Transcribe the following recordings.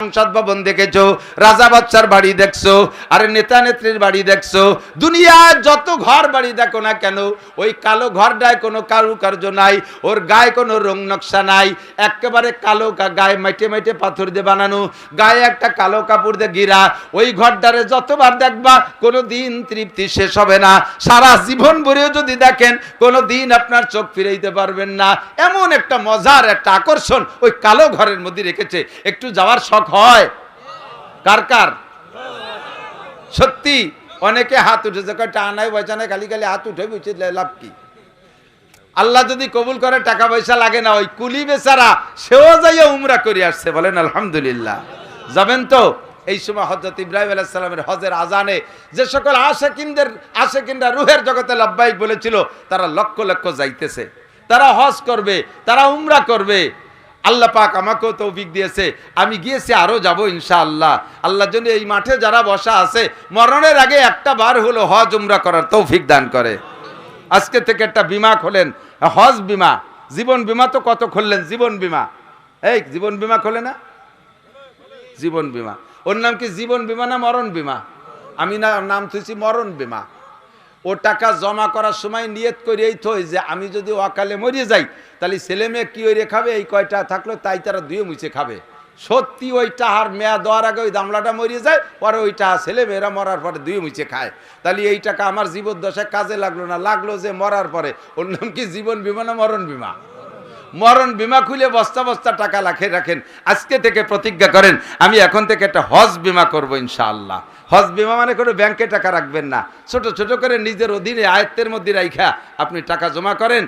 সংসদ ভবন দেখেছো, রাজা বাচ্চার বাড়ি দেখছো, আরে নেতা নেত্রীর বাড়ি দেখছো, দুনিয়ার যত ঘর বাড়ি দেখো না কেন, ওই কালো ঘরটায় কোনো কারুকার্য নাই, ওর গায়ে কোনো রং নকশা নাই, একেবারে কালো, গায়ে মাইটে মাইটে পাথর দিয়ে বানানো, গায়ে একটা কালো কাপড় দিয়ে ঘিরা। ওই ঘরটারে যতবার দেখবা কোনো দিন তৃপ্তি শেষ হবে না, সারা জীবন ভরেও যদি দেখেন কোনো দিন আপনার চোখ ফিরাইতে পারবেন না। এমন একটা মজার একটা আকর্ষণ ওই কালো ঘরের মধ্যে রেখেছে। একটু যাওয়ার শখ হয় কার কার? সত্যি অনেকে হাত উঠেছে, টানাই পয়সা নাই, খালি খালি হাত উঠে বুঝে লাভ কি? আল্লাহ যদি কবুল করে টাকা পয়সা লাগে না, ওই কুলি বেচারা সেও যাইয়া উমরা করে আসছে, বলেন আলহামদুলিল্লাহ। যাবেন তো? এই সময় হযরত ইব্রাহিম আলাইহিস সালামের হজের আজানে যে সকল আশিকিনরা রূহের জগতে লাব্বাইক বলেছিল, তারা লক্ষ লক্ষ যাইতেছে, তারা হজ করবে, তারা উমরা করবে। আল্লাহ পাক আমাকেও তৌফিক দিয়েছে, আমি গিয়েছি, আরো যাব ইনশাআল্লাহ। আল্লাহর জন্য এই মাঠে যারা বসা আছে, মরণের আগে একটা বার হলো হজ উমরা করার তৌফিক দান করে। আজকে থেকে একটা বিমা খোলেন, হজ বিমা। জীবন বিমা তো কত খুললেন, জীবন বিমা। এই জীবন বিমা খোলে না? জীবন বিমা, ওর নাম কি জীবন বিমা না মরণ বিমা? আমি না নাম থুইছি মরণ বিমা। ও টাকা জমা করার সময় নিয়ত করেই থই যে আমি যদি অকালে মরিয়ে যাই, তাহলে ছেলে মেয়ে কি ওই খাবে, এই কয়টা থাকলো তাই তারা ধুয়ে মুছে খাবে। সত্যি ওই টাহার মেয়া দেওয়ার আগে ওই দামলাটা মরিয়ে যায়, পরে ওই টাহা ছেলে মেয়েরা মরার পরে ধুয়ে মুছে খায়। তাহলে এই টাকা আমার জীবদ্দশায় কাজে লাগলো না, লাগলো যে মরার পরে। ওর নাম কি জীবন বিমা না মরণ বিমা? মরণ বিমা খুলে বস্তা বস্তা টাকা রাখেন। আজকে থেকে প্রতিজ্ঞা করেন, আমি এখন থেকে একটা হজ বিমা করবো ইনশাআল্লাহ। হজ বিমা মানে করে ব্যাংকে টাকা রাখবেন না, ছোট ছোট করে নিজের অধীনে আয়ত্তের মধ্যে রাখা আপনি টাকা জমা করেন।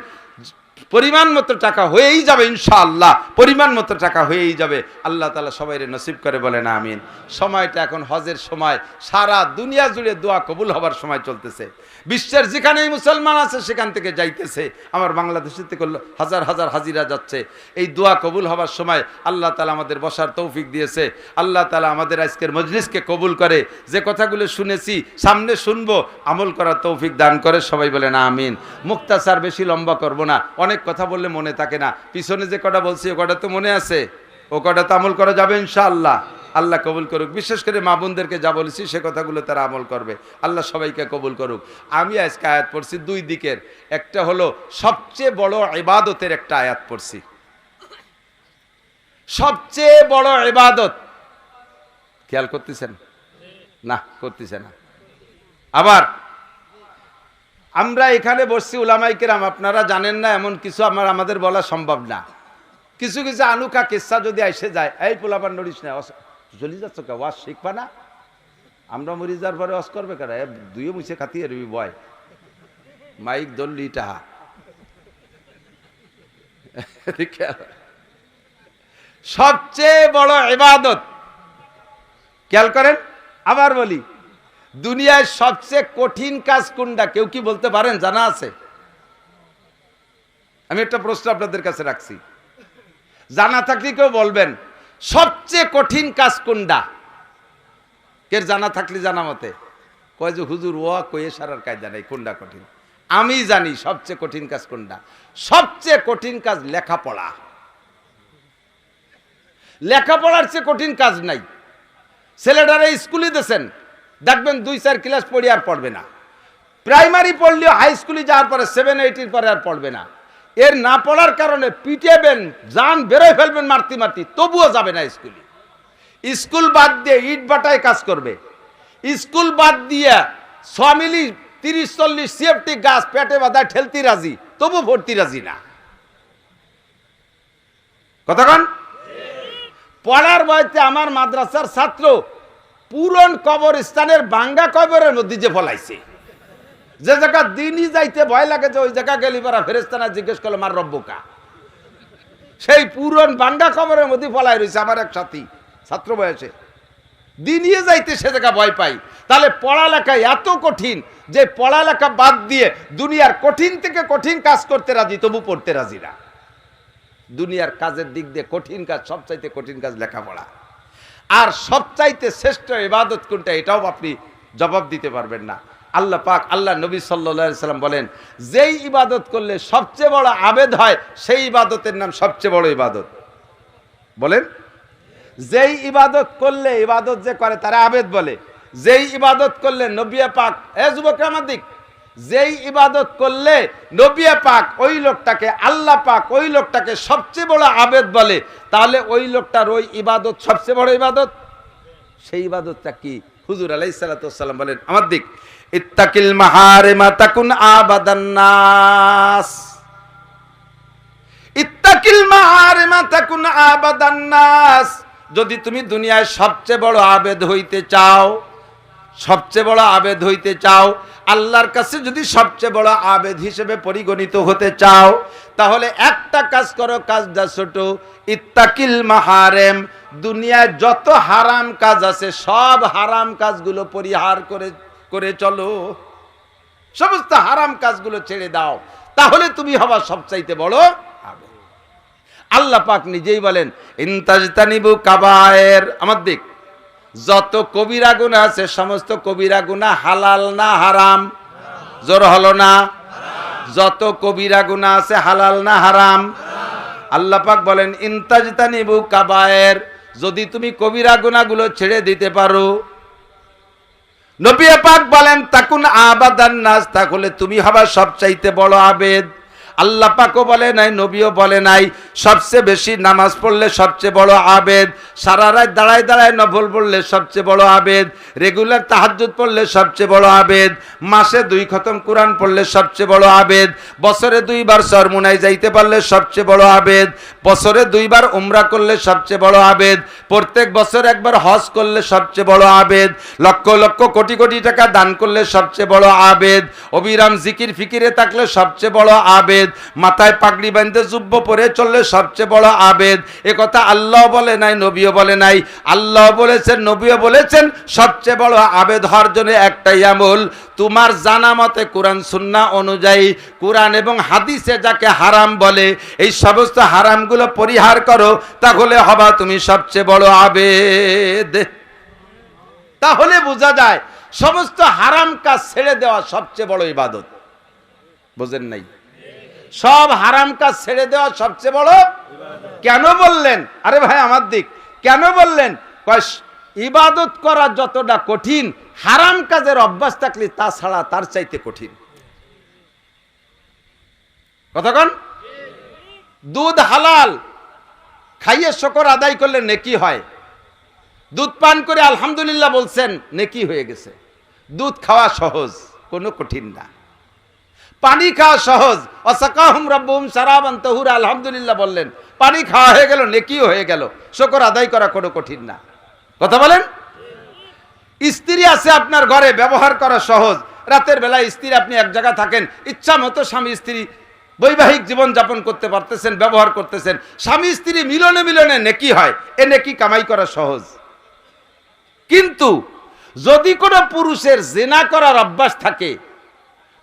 পরিমাণ মতো টাকা হয়েই যাবে ইনশাআল্লাহ, পরিমাণ মতো টাকা হয়েই যাবে। আল্লাহ তাআলা সবাইরে নসিব করে, বলেন আমিন। সময়টা এখন হজের সময়, সারা দুনিয়া জুড়ে দোয়া কবুল হবার সময় চলতেছে। বিশ্বের যেখানেই মুসলমান আছে সেখান থেকে যাইতেছে, আমার বাংলাদেশের থেকে হাজার হাজার হাজিরা যাচ্ছে। এই দোয়া কবুল হবার সময় আল্লাহ তাআলা আমাদের বসার তৌফিক দিয়েছে। আল্লাহ তাআলা আমাদের আজকের মজলিসকে কবুল করে, যে কথাগুলো শুনেছি সামনে শুনবো, আমল করার তৌফিক দান করে, সবাই বলেন আমিন। মুক্তাসার বেশি লম্বা করব না, অনেক কথা বললে মনে থাকে না। পিছনে যে কটা বলছি ও কটা তো মনে আছে, ও কটা তো আমল করা যাবে ইনশাআল্লাহ। আল্লাহ কবুল করুক। বিশেষ করে মা বোনদেরকে যা বলেছি সে কথাগুলো তারা আমল করবে। আল্লাহ সবাইকে কবুল করুক। আমি আজকে আয়াত পড়ছি দুই দিকের, একটা হলো সবচেয়ে বড় ইবাদতের একটা আয়াত পড়ছি, সবচেয়ে বড় ইবাদত। খেয়াল করতেছেন না? করতেছে না। আবার আমরা এখানে বসছি উলামায়ে কেরাম, আপনারা জানেন না এমন কিছু আমাদের বলা সম্ভব না। কিছু কিছু আনুকা কিসসা যদি এসে যায়, এই পোলাপান নড়িস না, চলে যাচ্ছ কে, ওয়াজ শিখবা না? আমরা মরি যাওয়ার পরে ওয়াজ করবে কারা? দুইয়ে মুছে খাতিয়ে রবি বয় মাইক দল্লি টাহা। সবচেয়ে বড় ইবাদত, খেয়াল করেন। আবার বলি, দুনিয়ায় সবচেয়ে কঠিন কাজ কোনটা? কেউ কি বলতে পারেন? জানা আছে? আমি একটা প্রশ্ন আপনাদের কাছে রাখছি, জানা থাকলে কেউ বলবেন সবচেয়ে কঠিন কাজ কোনটা? কে জানা থাকলে জানা মতে কয় যে হুজুর ও কয়ে সারার কায়দা নাই, কোনটা কঠিন? আমি জানি সবচেয়ে কঠিন কাজ কোনটা। সবচেয়ে কঠিন কাজ লেখাপড়া। লেখাপড়ার চেয়ে কঠিন কাজ নাই। ছেলেটারা স্কুলে দিয়েছেন, দেখবেন 2-4 ক্লাস পড়ে আর পড়বে না। প্রাইমারি পড়লেও হাই স্কুলে যাওয়ার পরে 7-8 পরে আর পড়বে না। এর না পড়ার কারণে পিটেবেন, জান বেরোয় ফেলবেন মারতি মারতি, তবুও যাবে না স্কুলে। স্কুল বাদ দিয়ে ইট বাটায় কাজ করবে। স্কুল বাদ দিয়ে 6 মিলি 30-40 সেফটি গাছ পেটে বাঁধা ঠেলতি রাজি, তবু ভর্তি রাজি না। কতক্ষণ পড়ার বয়সে আমার মাদ্রাসার ছাত্র পুরন কবরস্থানের ভাঙ্গা কবরের মধ্যে যে ফলাইছে, যে জায়গা দিনই যাইতে ভয় লাগে, যে ওই জায়গা গেলি পারা ফেরেশতারা জিজ্ঞেস করলো মার রব্বুকা, সেই পুরন ভাঙ্গা কবরের মধ্যে ফলাই রয়েছে আমার এক সাথী ছাত্র বয়সে। দিনিয়ে যাইতে সে জায়গা ভয় পাই। তাহলে পড়ালেখা এত কঠিন যে পড়ালেখা বাদ দিয়ে দুনিয়ার কঠিন থেকে কঠিন কাজ করতে রাজি, তবু পড়তে রাজি না। দুনিয়ার কাজের দিক দিয়ে কঠিন কাজ, সবচাইতে কঠিন কাজ লেখাপড়া। আর সবচাইতে শ্রেষ্ঠ ইবাদত কোনটা, এটাও আপনি জবাব দিতে পারবেন না। আল্লাহ পাক, আল্লাহ নবী সাল্লাল্লাহু আলাইহি সাল্লাম বলেন, যেই ইবাদত করলে সবচেয়ে বড় আবেদ হয় সেই ইবাদতের নাম সবচেয়ে বড় ইবাদত। বলেন যেই ইবাদত করলে, ইবাদত যে করে তারা আবেদ বলে। যেই ইবাদত করলে নবী পাক, এ যুবকরা আমার দিক, যেই ইবাদত করলে নবী পাক ওই লোকটাকে, আল্লাহ পাক ওই লোকটাকে সবচেয়ে বড় আবেদ বলে, তাহলে ওই লোকটার ওই ইবাদত সবচেয়ে বড় ইবাদত। সেই ইবাদতটা কি? হুজুর আলাইহিস সালাতু ওয়াস সালাম বলেন আমার দিক, ইত্তাকিল মাহারিমা তাকুন আবাদান নাস। ইত্তাকিল মাহারিমা তাকুন আবাদান নাস। যদি তুমি দুনিয়ায় সবচেয়ে বড় আবেদ হইতে চাও, সবচেয়ে বড় আবেদ হইতে চাও, আল্লাহর কাছে যদি সবচেয়ে বড় আবেদ হিসেবে পরিগণিত হতে চাও, তাহলে একটা কাজ করো, কাজটা ছোট, ইত্তাকিল মাহারেম। দুনিয়ায় যত হারাম কাজ আছে সব হারাম কাজগুলো পরিহার করে চলো, সমস্ত হারাম কাজগুলো ছেড়ে দাও, তাহলে তুমি হবা সবচাইতে বড় আবেদ। আল্লাহ পাক নিজেই বলেন ইনতাজতানিবু কাবায়ের। আমার দিক, যত কবিরা গুনাহ আছে সমস্ত কবিরা গুনাহ হালাল না হারাম? জোর হলো না? যত কবিরা গুনাহ আছে হালাল না হারাম? আল্লাহ পাক বলেন ইনতাজতানিবু কাবায়ের। যদি তুমি কবিরা গুনাহগুলো ছেড়ে দিতে পারো, নবী পাক বলেন তাকুন আবাদান নাস, তাহলে তুমি হবা সবচাইতে বড় আবেদ। আল্লাহ পাকও বলে নাই, নবীও বলে নাই সবচেয়ে বেশি নামাজ পড়লে সবচেয়ে বড় আবেদ, সারা রাত দাঁড়ায় দাঁড়ায় নফল পড়লে সবচেয়ে বড় আবেদ, রেগুলার তাহাজ্জুদ পড়লে সবচেয়ে বড় আবেদ, মাসে 2 খতম কোরআন পড়লে সবচেয়ে বড় আবেদ, বছরে 2 বার চরমুনায় যাইতে পারলে সবচেয়ে বড় আবেদ, বছরে 2 বার উমরা করলে সবচেয়ে বড় আবেদ, প্রত্যেক বছর একবার হজ করলে সবচেয়ে বড় আবেদ, লক্ষ লক্ষ কোটি কোটি টাকা দান করলে সবচেয়ে বড় আবেদ, অবিরাম জিকির ফিকিরে থাকলে সবচেয়ে বড় আবেদ, মাথায় পাগড়ি বাঁধতে জুব্ব পরে চললে সবচেয়ে বড় আবেদ। এ কথা আল্লাহ বলে নাই, নবীও বলে নাই। আল্লাহ বলেছেন, নবীও বলেছেন, সবচেয়ে বড় আবেদ হওয়ার জন্য একটাই আমল, তোমার জানা মতে কোরআন সুন্নাহ অনুযায়ী, কোরআন এবং হাদিসে যাকে হারাম বলে, এই সমস্ত হারামগুলো পরিহার করো, তাহলে হবা তুমি সবচেয়ে বড় আবেদ। তাহলে বোঝা যায় সমস্ত হারাম কাজ ছেড়ে দেওয়া সবচেয়ে বড় ইবাদত। বোঝেন নাই? সব হারাম কাজ ছেড়ে দেওয়া সবচেয়ে বড়। কেন বললেন? আরে ভাই আমার দিক, কেন বললেন? ইবাদত করা যতটা কঠিন, হারাম কাজের অভ্যাস থাকলে তা ছাড়া তার চাইতে কঠিন। কতক্ষণ? দুধ হালাল, খাইয়ে শুকর আদায় করলে নেকি হয়। দুধ পান করে আলহামদুলিল্লাহ বলছেন, নেকি হয়ে গেছে। দুধ খাওয়া সহজ, কোনো কঠিন না। পানি খাওয়া সহজ, ওয়াসাকাহুম রাব্বুহুম শারাবান তাহুরা, আলহামদুলিল্লাহ বললেন, পানি খাওয়া হয়ে গেল, নেকিও হয়ে গেল। শুকর আদায় করা কোনো কঠিন না। কথা বলেন? স্ত্রী আছে আপনার ঘরে, ব্যবহার করা সহজ। রাতের বেলায় স্ত্রী, আপনি এক জায়গায় থাকেন, ইচ্ছা মতো স্বামী স্ত্রী বৈবাহিক জীবন যাপন করতে পারতেছেন, ব্যবহার করতেছেন, স্বামী স্ত্রী মিলনে মিলনে নেকি হয়, এ নেকি কামাই করা সহজ। কিন্তু যদি কোনো পুরুষের জিনা করার অভ্যাস থাকে,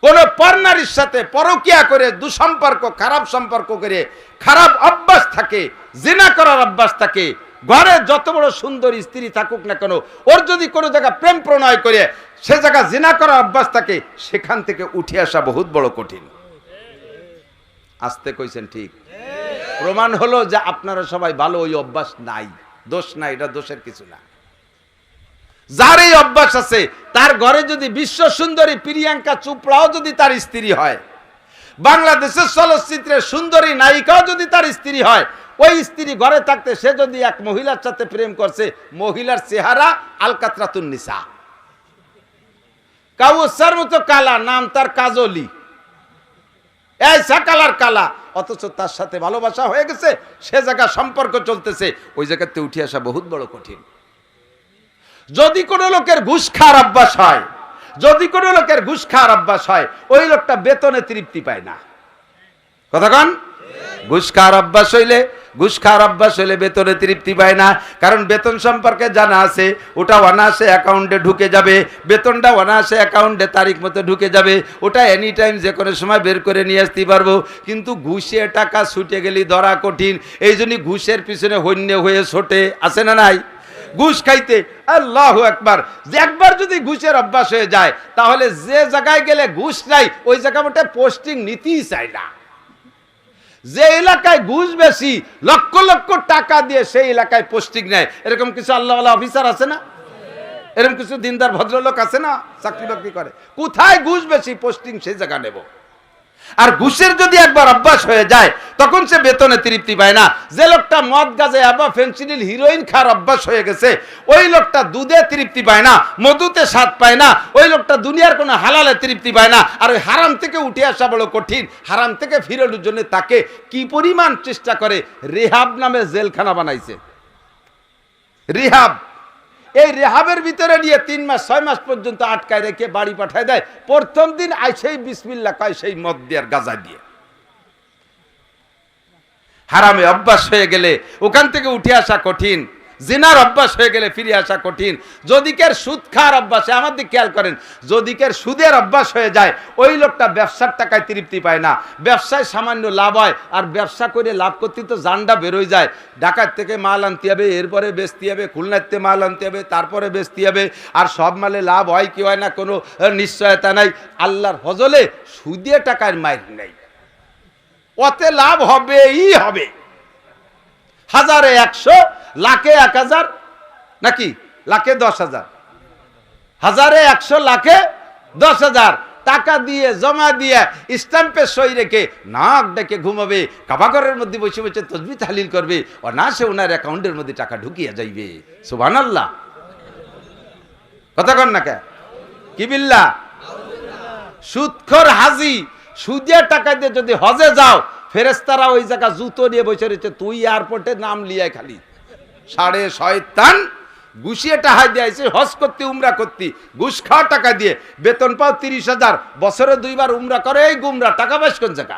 কোন পরনারীর সাথে পরকিয়া করে, দুঃসম্পর্ক, খারাপ সম্পর্ক করে, খারাপ অভ্যাস থাকে, জিনা করার অভ্যাস থাকে, ঘরে যত বড় সুন্দর স্ত্রী থাকুক না কেন, ওর যদি কোনো জায়গা প্রেম প্রণয় করে সে জায়গা জিনা করার অভ্যাস থাকে, সেখান থেকে উঠে আসা বহুত বড় কঠিন। আসতে কইছেন ঠিক? প্রমাণ হলো যে আপনারা সবাই ভালো, ওই অভ্যাস নাই, দোষ নাই, এটা দোষের কিছু না। যার এই অভ্যাস আছে, তার ঘরে যদি বিশ্ব সুন্দরী প্রিয়াঙ্কা চোপড়াও যদি তার স্ত্রী হয়, বাংলাদেশের চলচ্চিত্রের সুন্দরী নায়িকাও যদি তার স্ত্রী হয়, ওই স্ত্রী ঘরে থাকতে সে যদি এক মহিলার সাথে প্রেম করছে, মহিলার চেহারা আলকাতরাতুন নিসা, কাউসার মতো কালা, নাম তার কাজলি, এই সাকালার কালা, অথচ তার সাথে ভালোবাসা হয়ে গেছে, সে জায়গা সম্পর্ক চলতেছে, ওই জায়গাতে উঠে আসা বহুত বড় কঠিন। যদি কোনো লোকের ঘুষ খাওয়ার অভ্যাস হয়, যদি কোনো লোকের ঘুষ খাওয়ার অভ্যাস হয়, ওই লোকটা বেতনে তৃপ্তি পায় না। কথা কন? ঘুষ খাওয়ার অভ্যাস হইলে বেতনে তৃপ্তি পায় না। কারণ বেতন সম্পর্কে জানা আছে, ওটা অনায়াসে অ্যাকাউন্টে ঢুকে যাবে, বেতনটা অনায়াসে অ্যাকাউন্টে তারিখ মতো ঢুকে যাবে, ওটা এনি টাইম যে কোনো সময় বের করে নিয়ে আসতে পারবো। কিন্তু ঘুষে টাকা ছুটে গেলে ধরা কঠিন। এই জন্যই ঘুষের পিছনে হন্যে হয়ে ছোটে, আছে না নাই? ঘুষ খাইতে আল্লাহু আকবার। একবার যদি ঘুষের অভ্যাস হয়ে যায়, তাহলে যে জায়গায় গেলে ঘুষ নাই, ওই জায়গা মধ্যে পোস্টিং নীতিই চায় না। যে এলাকায় ঘুষ বেশি লক্ষ লক্ষ টাকা দিয়ে সেই এলাকায় পোস্টিং নেয়, এরকম কিছু আল্লাহওয়ালা অফিসার আছে না? এরকম কিছু দিনদার ভদ্রলোক আছে না চাকরি বাকরি করে? কোথায় ঘুষ বেশি পোস্টিং সেই জায়গা নেব। আর ঘুষের যদি একবার অভ্যাস হয়ে যায় তখন সে বেতনে তৃপ্তি পায় না। যে লোকটা মদ গাঁজা বা ফেন্সিডিল হিরোইন খাওয়ার অভ্যাস হয়ে গেছে ওই লোকটা দুধে তৃপ্তি পায় না, মধুতে স্বাদ পায় না, ওই লোকটা দুনিয়ার কোনো হালালে তৃপ্তি পায় না। আর ওই হারাম থেকে উঠে আসা বড় কঠিন। হারাম থেকে ফিরানোর জন্য তাকে কি পরিমাণ চেষ্টা করে। রেহাব নামে জেলখানা বানাইছে। রেহাব, এই রেহাবের ভিতরে নিয়ে 3 মাস 6 মাস পর্যন্ত আটকায় রেখে বাড়ি পাঠায় দেয়। প্রথম দিন আইসেই বিসমিল্লাহ কয় সেই মদ দিয়ে আর গাঁজা দিয়ে। হারামে অভ্যাস হয়ে গেলে ওখান থেকে উঠে আসা কঠিন। জিনার অভ্যাস হয়ে গেলে ফিরে আসা কঠিন। যদি কের সুদ খাওয়ার অভ্যাসে, আমার দিকে খেয়াল করেন, যদি কের সুদের অভ্যাস হয়ে যায় ওই লোকটা ব্যবসার টাকায় তৃপ্তি পায় না। ব্যবসায় সামান্য লাভ হয়, আর ব্যবসা করে লাভ করতে তো জানডা বেরোয় যায়। ঢাকার থেকে মাল আনতে হবে, এরপরে বেচতে হবে, খুলনাতে মাল আনতে হবে, তারপরে বেচতে হবে। আর সব মালে লাভ হয় কি হয় না কোনো নিশ্চয়তা নাই। আল্লাহর ফজলে সুদে টাকার মাইর নাই, ওতে লাভ হবেই হবে। হাজারে 100, লাখে 1000, নাকি লাখে 10,000, হাজারে 100, লাখে 10,000 টাকা দিয়ে জমা দিয়ে স্ট্যাম্পে সই রেখে নাক ডেকে ঘুমাবে, কাবাঘরের মধ্যে বসে বসে তাসবিহ তাহলিল করবে, অনায়াসে ওনার অ্যাকাউন্টের মধ্যে টাকা ঢুকিয়ে যাইবে। সুবহানাল্লাহ, কথা কন না কে? কি বিল্লাহ? সুদখোর হাজি সুদে টাকা দিয়ে যদি হজে যাও, ফেরেশতারা ওই জায়গা জুতো নিয়ে বসে রয়েছে, তুই এয়ারপোর্টে নাম লিয়ায় খালি সাড়ে শয়তান ঘুষিয়ে টাকা দিয়ে আইছে হজ করতে, উমরা করতে, ঘুষ খাওয়া টাকা দিয়ে বেতন পাও 30,000, বছরে 2 বার উমরা করে, এই গুমরা টাকা পাস কোন জায়গা?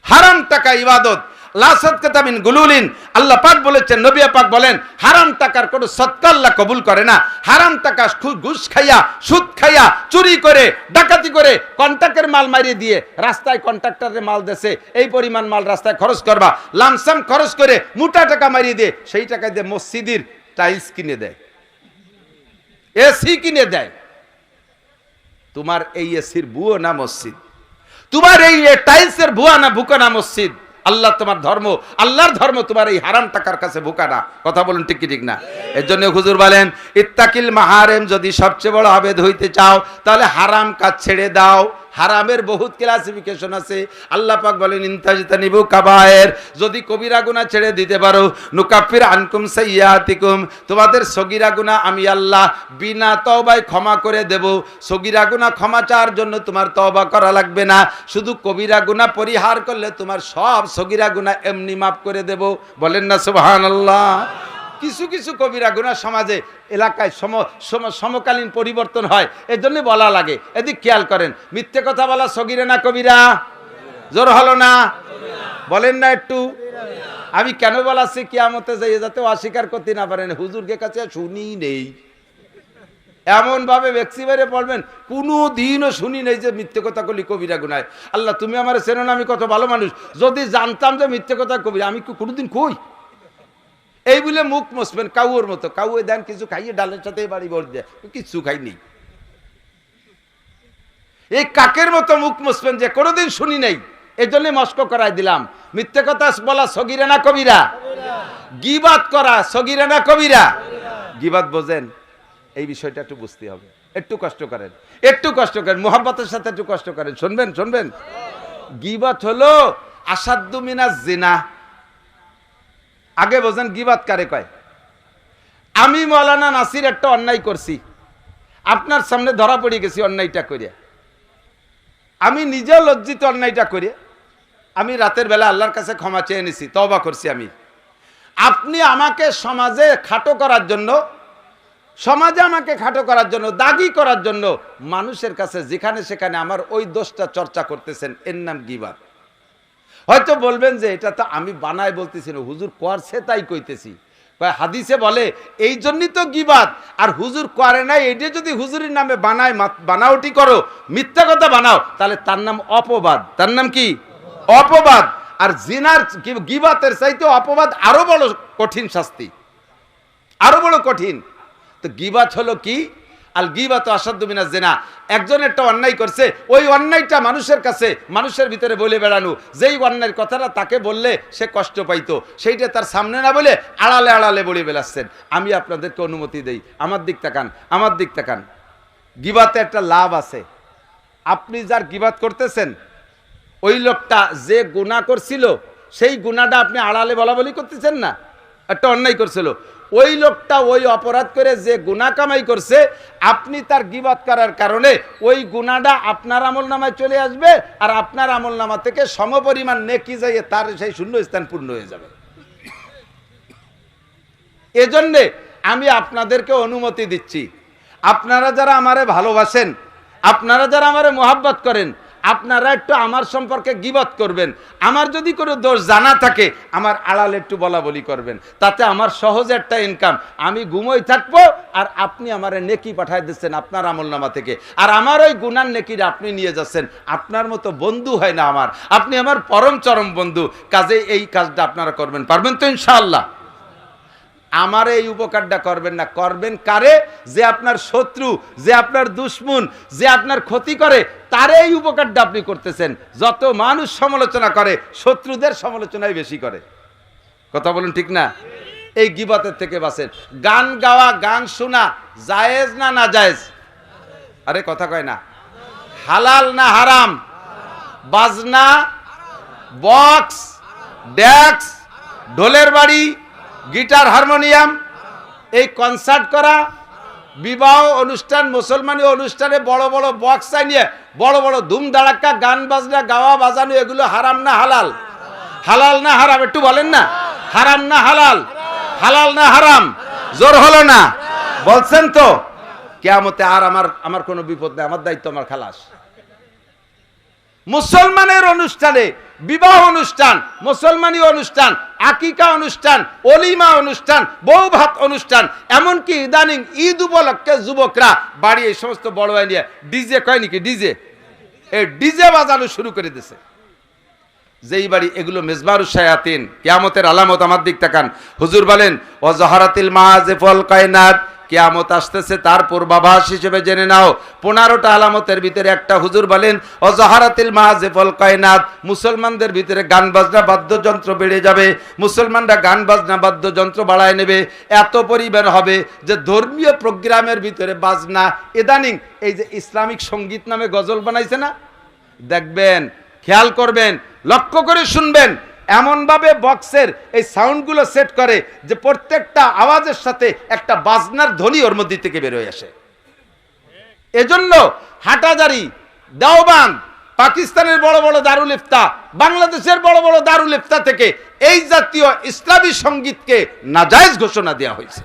হারাম টাকা ইবাদত। লা সাদকাতা মিন গুলুলিন, আল্লাহ পাক বলেছেন, নবী পাক বলেন হারাম টাকার কোনো সদকা আল্লাহ কবুল করে না। হারাম টাকা ঘুষ খাইয়া, সুদ খাইয়া, চুরি করে, ডাকাতি করে, কন্ট্রাক্টের মাল মারিয়ে দিয়ে রাস্তায় কন্ট্রাক্টরের মাল দেশে এই পরিমাণ মাল রাস্তায় খরচ করবা, লামসাম খরচ করে মোটা টাকা মারিয়ে দিয়ে সেই টাকা দিয়ে মসজিদের টাইলস কিনে দেয়, এসি কিনে দেয়। তোমার এই এসির বুয়ো না মসজিদ, তোমার এই টাইলসের ভুয়া না ভুকা না মসজিদ। আল্লাহ তোমার ধর্ম, আল্লাহর ধর্ম তোমার এই হারাম টাকার কাছে ভুকা না। কথা বলুন ঠিক কি ঠিক না? এর জন্য হুজুর বলেন ইত্তাকিল মাহারেম, যদি সবচেয়ে বড় আবেদ হইতে চাও তাহলে হারাম কাজ ছেড়ে দাও। হারামের বহুত ক্লাসিফিকেশন আছে। আল্লাহ পাক বলেন ইনতাজতানিবু কাবায়ের, যদি কবিরা গুনাহ ছেড়ে দিতে পারো, নুকাফির আনকুম সাইয়্যাতিকুম, তোমাদের সগীরা গুনাহ আমি আল্লাহ বিনা তওবায় ক্ষমা করে দেব। সগীরা গুনাহ ক্ষমা চাওয়ার জন্য তোমার তওবা করা লাগবে না, শুধু কবিরা গুনাহ পরিহার করলে তোমার সব সগীরা গুনাহ এমনি মাফ করে দেব। বলেন না সুবহানাল্লাহ? কিছু কিছু কবিরা গুনাহ সমাজে এলাকায় সমকালীন পরিবর্তন হয়, এর জন্য বলা লাগে। এদিক খেয়াল করেন, মিথ্যে কথা বলা সগীরা না কবিরা? জোর হলো না? বলেন না একটু? আমি কেন বলাচ্ছি কিয়ামতে যাই যাতে অস্বীকার করতে না পারেন। হুজুরকে কাছে শুনি নেই, এমন ভাবে ভেক্সি বেড়ে পড়বেন, কোনো দিনও শুনি নেই যে মিথ্যে কথা কলি কবিরা গুনায়। আল্লাহ তুমি আমার চেনো না, আমি কত ভালো মানুষ, যদি জানতাম যে মিথ্যে কথা কবিরা, আমি কোনোদিন কই এই বলে মুখ মসবেন কাউর মতো। কাউয়ে দেন কিছু খাইয়ে ডালের সাথে বাড়ি ভর দেয়, কিছু খাইনি। এই কাকের মতো মুখ মসবেন যে কোনোদিন শুনি নেই। এই জন্য মস্ক করাই দিলাম। মিথ্যে কথা বলা সগীরা না কবিরা? গীবাত করা সগীরা না কবিরা? গীবাত বোঝেন? এই বিষয়টা একটু বুঝতে হবে। একটু কষ্ট করেন, একটু কষ্ট করেন, মুহাব্বতের সাথে একটু কষ্ট করেন। শুনবেন শুনবেন, গীবাত হলো আসাদ্দু মিনাজ জিনা। আগে বোঝেন গীবাত কারে কয়। আমি মাওলানা নাসির একটা অন্যায় করছি, আপনার সামনে ধরা পড়ে গেছি অন্যায়টা করে, আমি নিজেও লজ্জিত অন্যায়টা করে, আমি রাতের বেলা আল্লাহর কাছে ক্ষমা চেয়ে নিছি, তওবা করছি আমি। আপনি আমাকে সমাজে খাটো করার জন্য, সমাজে আমাকে খাটো করার জন্য, দাগি করার জন্য মানুষের কাছে যেখানে সেখানে আমার ওই দোষটা চর্চা করতেছেন, এর নাম গীবাত। হয়তো বলবেন যে এটা তো আমি বানাই বলতেছি না, হুজুর করছে তাই কইতেছি। হাদিসে বলে এই জন্যই তো গীবাত। আর হুজুর করে নাই, এইটা যদি হুজুরের নামে বানায়, বানাওটি করো, মিথ্যা কথা বানাও, তাহলে তার নাম অপবাদ। তার নাম কি? অপবাদ। আর জিনার গীবাতের চাইতে অপবাদ আরো বড় কঠিন শাস্তি, আরো বড় কঠিন। তো গীবাত হলো কি? আল গীবাতু আসাদ্দু মিনাজ জিনা। একজন একটা অন্যায় করছে, ওই অন্যায়টা মানুষের কাছে, মানুষের ভিতরে বলে বেড়ানো, যেই অন্যায়ের কথাটা তাকে বললে সে কষ্ট পাইতো, সেইটা তার সামনে না বলে আড়ালে আড়ালে বলে বেড়াচ্ছেন। আমি আপনাদেরকে অনুমতি দেই, আমার দিক তাকান, আমার দিক তাকান। গীবাতে একটা লাভ আছে। আপনি যার গীবাত করতেছেন, ওই লোকটা যে গুনাহ করছিল, সেই গুনাহটা আপনি আড়ালে বলা বলি করতেছেন না, একটা অন্যায় করছিল, ওই লোকটা ওই অপরাধ করে যে গুনাহ কামাই করছে, আপনি তার গীবাত করার কারণে ওই গুনাহটা আপনার আমলনামায় চলে আসবে, আর আপনার আমলনামা থেকে সমপরিমাণ নেকি যাইয়ে তার সেই শূন্য স্থান পূর্ণ হয়ে যাবে। এজন্যে আমি আপনাদেরকে অনুমতি দিচ্ছি, আপনারা যারা আমারে ভালোবাসেন, আপনারা যারা আমারে মোহাব্বত করেন, আপনারা একটু আমার সম্পর্কে গীবত করবেন। আমার যদি কোনো দোষ জানা থাকে, আমার আড়ালে একটু বলা বলি করবেন, তাতে আমার সহজ একটা ইনকাম, আমি ঘুমোই থাকবো, আর আপনি আমারে নেকি পাঠায় দিচ্ছেন আপনার আমলনামা থেকে, আর আমার ওই গুনার নেকিটা আপনি নিয়ে যাচ্ছেন। আপনার মতো বন্ধু হয় না আমার, আপনি আমার পরম চরম বন্ধু। কাজে এই কাজটা আপনারা করবেন, পারবেন তো ইনশাআল্লাহ? আমার এই উপকারটা করবেন না, করবেন কারে? যে আপনার শত্রু, যে আপনার দুশ্মন, যে আপনার ক্ষতি করে, তার এই উপকারটা আপনি করতেছেন। যত মানুষ সমালোচনা করে, শত্রুদের সমালোচনাই বেশি করে। কথা বলুন ঠিক না? এই গীবতের থেকে বাঁচেন। গান গাওয়া, গান শোনা জায়েজ না না জায়েজ? আরে কথা কয় না। হালাল না হারাম? বাজনা, বক্স, ডেক্স, ঢোলের বাড়ি, গিটার, হারমোনিয়াম, এই কনসার্ট করা, বিবাহ অনুষ্ঠান, মুসলমানি অনুষ্ঠানে বড় বড় বক্স নিয়ে বড় বড় ধুম ধাড়াক্কা গান বাজনা গাওয়া বাজানো, এগুলো হারাম না হালাল? হালাল না হারাম? একটু বলেন না। হারাম না হালাল? হালাল না হারাম? জোর হলো না? বলছেন তো? কিয়ামতে আর আমার কোনো বিপদ নেই, আমার দায়িত্ব আমার খালাস। মুসলমানের অনুষ্ঠানে, বিবাহ অনুষ্ঠান, মুসলমানি অনুষ্ঠান, আকিকা অনুষ্ঠান, অলিমা অনুষ্ঠান, বউ ভাত অনুষ্ঠান, এমনকি ইদানিং ঈদ উপলক্ষে যুবকরা বাড়ি এই সমস্ত বড় নিয়ে ডিজে, কয় নাকি ডিজে, এই ডিজে বাজানো শুরু করে দিয়েছে। যেই বাড়ি এগুলো মেজবারুশ শায়াতিন, কিয়ামতের আলামত। আমার দিক তাকান। হুজুর বলেন ওয়াজাহারাতিল মাআজিফুল কায়নাত, কিয়ামত আসতেছে, তার পূর্বাভাস হিসেবে জেনে নাও। 15টা আলামতের ভিতরে একটা হুজুর বলেন ওয়াজাহারাতিল মাআজিফুল কায়নাত, মুসলমানদের ভিতরে গান বাজনা বাদ্যযন্ত্র বেড়ে যাবে। মুসলমানরা গান বাজনা বাদ্যযন্ত্র বাড়ায় নেবে, এত পরিমাণ হবে যে ধর্মীয় প্রোগ্রামের ভিতরে বাজনা, ইদানিং এই যে ইসলামিক সঙ্গীত নামে গজল বানাইছে না, দেখবেন, খেয়াল করবেন, লক্ষ্য করে শুনবেন, এমনভাবে বক্সের এই সাউন্ডগুলো সেট করে যে প্রত্যেকটা আওয়াজের সাথে একটা বাজনার ধ্বনি ওর মধ্যে থেকে বের হয়ে আসে। এজন্য হাটাজারি, দেওবান্দ, পাকিস্তানের বড় বড় দারুল ইফতা, বাংলাদেশের বড় বড় দারুল ইফতা থেকে এই জাতীয় ইসলামী সঙ্গীতকে নাজায়েজ ঘোষণা দেওয়া হয়েছে।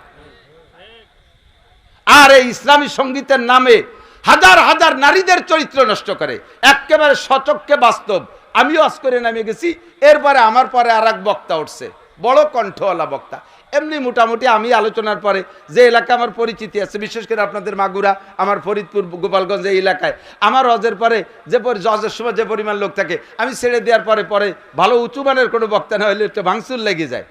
আর এই ইসলামী সঙ্গীতের নামে হাজার হাজার নারীদের চরিত্র নষ্ট করে, একেবারে সচক্ষে বাস্তব। আমিও আজ করে নামে গেছি, এরপরে আমার পরে আর এক বক্তা উঠছে, বড় কণ্ঠওয়ালা বক্তা। এমনি মোটামুটি আমি আলোচনার পরে যে এলাকা আমার পরিচিতি আছে, বিশেষ করে আপনাদের মাগুরা, আমার ফরিদপুর, গোপালগঞ্জ, এই এলাকায় আমার হজের পরে যে হজের সময় যে পরিমাণ লোক থাকে, আমি ছেড়ে দেওয়ার পরে পরে ভালো উঁচু মানের কোনো বক্তা না হলে একটু ভাঙচুর লেগে যায়।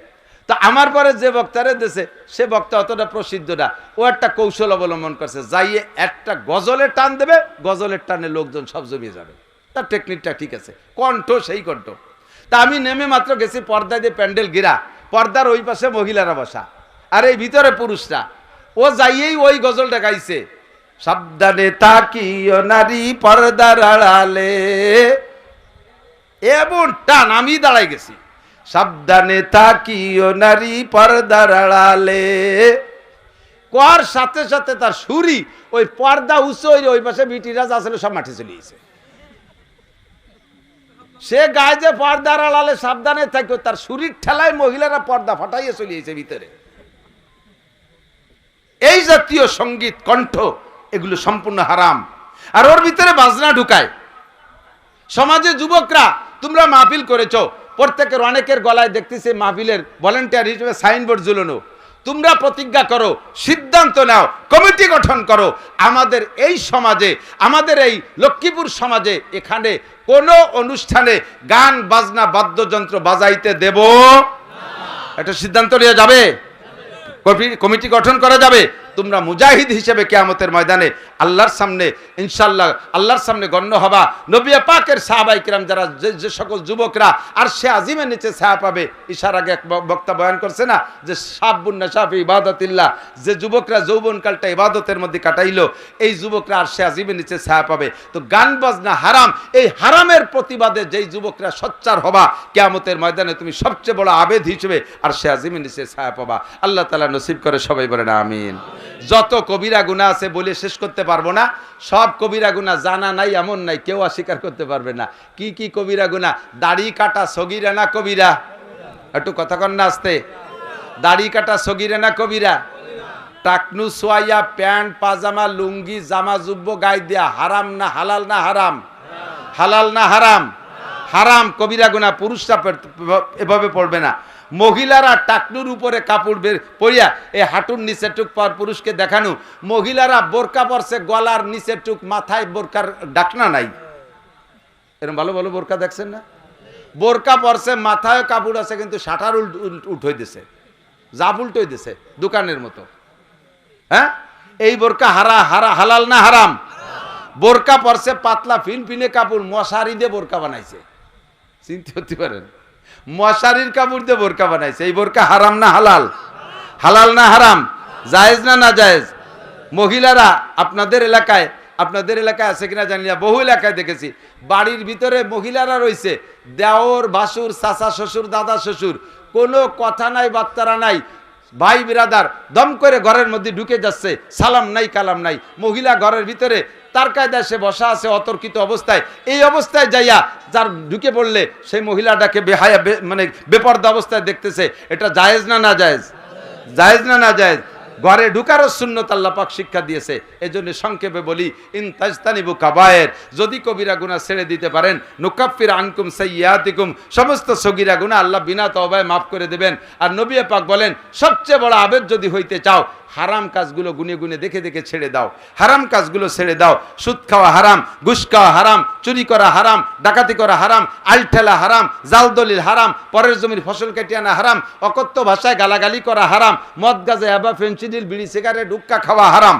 তো আমার পরে যে বক্তারে দিয়েছে, সে বক্তা অতটা প্রসিদ্ধ না, ও একটা কৌশল অবলম্বন করছে, যাইয়ে একটা গজলের টান দেবে, গজলের টানে লোকজন সব জমিয়ে যাবে। তার টেকনিকটা ঠিক আছে, কণ্ঠ সেই কণ্ঠ। তা আমি নেমে মাত্র গেছি, পর্দা দিয়ে প্যান্ডেল ঘেরা, পর্দার ওই পাশে মহিলারা বসা, আর এই ভিতরে পুরুষরা। ও যাইয়েই ওই গজলটা গাইছে, সাবধানে তাকিও নারী পর্দার আড়ালে, এমন টান, আমি দাঁড়াই গেছি, সাবধানে তাকিও নারী পর্দার আড়ালে। কোয়ার সাথে সাথে তার সুরি ওই পর্দা উঁচু, ওই পাশে বিটিরাজ আসলে সব মাঠে চলে গেছে। সে গায়ে যে পর্দার আড়ালে সাবধানে থাকো, তার শরীর ঠেলায় মহিলারা পর্দা ফাটাইয়ে চলিয়েছে ভিতরে। এই জাতীয় সঙ্গীত, কণ্ঠ, এগুলো সম্পূর্ণ হারাম। আর ওর ভিতরে বাজনা ঢুকায়। সমাজে যুবকরা, তোমরা মাহফিল করেছো, প্রত্যেকের অনেকের গলায় দেখতেছে মাহফিলের ভলেন্টিয়ার হিসেবে সাইনবোর্ড ঝুলানো। তোমরা প্রতিজ্ঞা করো, সিদ্ধান্ত নাও, কমিটি গঠন করো, আমাদের এই সমাজে, আমাদের এই লক্ষ্মীপুর সমাজে এখানে কোনো অনুষ্ঠানে গান বাজনা বাদ্যযন্ত্র বাজাইতে দেব না। একটা সিদ্ধান্ত নিয়ে যাবে, কমিটি গঠন করা যাবে। তোমরা মুজাহিদ হিসেবে কিয়ামতের ময়দানে আল্লাহর সামনে ইনশাআল্লাহ আল্লাহর সামনে গণ্য হবা। নবী পাকের সাহাবায়ে কিরাম যারা যে সকল যুবকরা আরশে আজিমের নিচে ছায়া পাবে, ঈশার আগে এক বক্তা বয়ান করছে না যে শাবুন নাশা ফি ইবাদাতিল্লাহ, যে যুবকরা যৌবনকালটা ইবাদতের মধ্যে কাটাইলো এই যুবকরা আরশে আজিমের নিচে ছায়া পাবে। তো গান বাজনা হারাম, এই হারামের প্রতিবাদে যেই যুবকরা সোচ্চার হবা কিয়ামতের ময়দানে তুমি সবচেয়ে বড় আবেদ হিসেবে আরশে আজিমের নিচে ছায়া পাবা। আল্লাহ তাআলা নসিব করে সবাই বলেন আমিন। যত কবিরা গুনাহ আছে বলে শেষ করতে পারবো না, সব কবিরা গুনাহ জানা নাই এমন নাই, কেউ অস্বীকার করতে পারবে না। কি কি কবিরা গুনাহ? দাড়ি কাটা সগীরা না কবিরা? একটু কথা কন না আস্তে। দাড়ি কাটা সগীরা না কবিরা? টাকনু সোয়াইয়া প্যান্ট পাজামা লুঙ্গি জামা জুব্ব গায়ে দেয়া হারাম না হালাল? না হারাম? হালাল না হারাম? হারাম, কবিরা গুনাহ। পুরুষরা এভাবে পড়বে না। মহিলারা টাকনুর উপরে কাপড় বের পরিয়া এই হাঁটুর নিচের টুক পর পুরুষকে দেখানো। মহিলারা বোরকা পরছে, গলার নিচের টুক, মাথায় বোরকার ডাকনা নাই। এরকম ভালো ভালো বোরকা দেখছেন না? বোরকা পরছে, মাথায় কাপড় আছে, কিন্তু শাটার উল্ট হয়ে দিছে, জাপ উল্ট হয়ে দিছে দোকানের মতো। হ্যাঁ, এই বোরকা হালাল না হারাম? বোরকা পরছে, পাতলা ফিনফিনে কাপড়, মশারি দিয়ে বোরকা বানাইছে। চিন্তা করতে পারেন, মশারির কাপড় দিয়ে বোরকা বানাইছে। এই বোরকা হারাম না হালাল? হালাল না হারাম? জায়েজ না না জায়েজ? মহিলারা আপনাদের এলাকায় আছে কিনা জানি না, বহু এলাকায় দেখেছি বাড়ির ভিতরে মহিলারা রয়েছে, দেওর ভাসুর চাচা শ্বশুর দাদা শ্বশুর, কোনো কথা নাই বার্তারা নাই, ভাই বিরাদার দম করে ঘরের মধ্যে ঢুকে যাচ্ছে, সালাম নাই কালাম নাই। মহিলা ঘরের ভিতরে তার কায়দায় সে বসা আছে অতর্কিত অবস্থায়। এই অবস্থায় যাইয়া যার ঢুকে পড়লে সেই মহিলাটাকে বেহায়া মানে বেপর্দা অবস্থায় দেখতেছে, এটা জায়েজ না না জায়েজ? জায়েজ না না জায়েজ? ঘরে ঢুকারও সুন্নত আল্লাহ পাক শিক্ষা দিয়েছে। এজন্য সংক্ষেপে বলি, ইন তাজতানিবু কাবায়ের, যদি কবিরা গুনাহ ছেড়ে দিতে পারেন, নুকাফির আনকুম সাইয়্যাতিকুম, সমস্ত সগীরা গুনাহ আল্লাহ বিনা তওবায় মাফ করে দেবেন। আর নবী পাক বলেন, সবচেয়ে বড় আবেদ যদি হইতে চাও, হারাম কাজগুলো গুনে গুনে দেখে দেখে ছেড়ে দাও। হারাম কাজগুলো ছেড়ে দাও। সুদ খাওয়া হারাম, ঘুষ খাওয়া হারাম, চুরি করা হারাম, ডাকাতি করা হারাম, আলঠেলা হারাম, জাল দলিল হারাম, পরের জমির ফসল কেটে আনা হারাম, অকথ্য ভাষায় গালাগালি করা হারাম, মদ গাঁজা হেবা ফেন্সিডিল বিড়ি সিগারেট হুক্কা খাওয়া হারাম,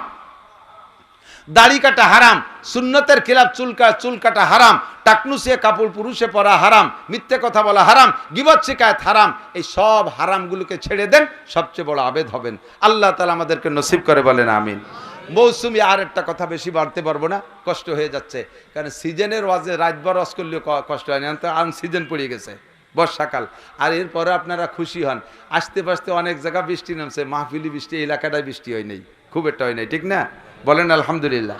দাড়ি কাটা হারাম, সুন্নতের খিলাফ চুল কাটা হারাম, টাকনুসিয়ে কাপড় পুরুষে পরা হারাম, মিথ্যে কথা বলা হারাম, গীবত শিকায়ত হারাম। এই সব হারামগুলোকে ছেড়ে দেন, সবচেয়ে বড় আবেদ হবেন। আল্লাহ তাআলা আমাদেরকে নসিব করে বলেন আমিন। মৌসুমি আর একটা কথা বেশি বাড়তে পারবো না, কষ্ট হয়ে যাচ্ছে, কারণ সিজনের ওয়াজে রাতভর ওয়াজ করলেও কষ্ট হয় না, তো আনসিজন পড়ে গেছে, বর্ষাকাল। আর এরপরে আপনারা খুশি হন, আসতে পাশতে অনেক জায়গা বৃষ্টি নামছে, মাহফিলি বৃষ্টি এলাকাটায় বৃষ্টি হয় নাই, খুব একটা হয় নাই, ঠিক না? বলেন আলহামদুলিল্লাহ।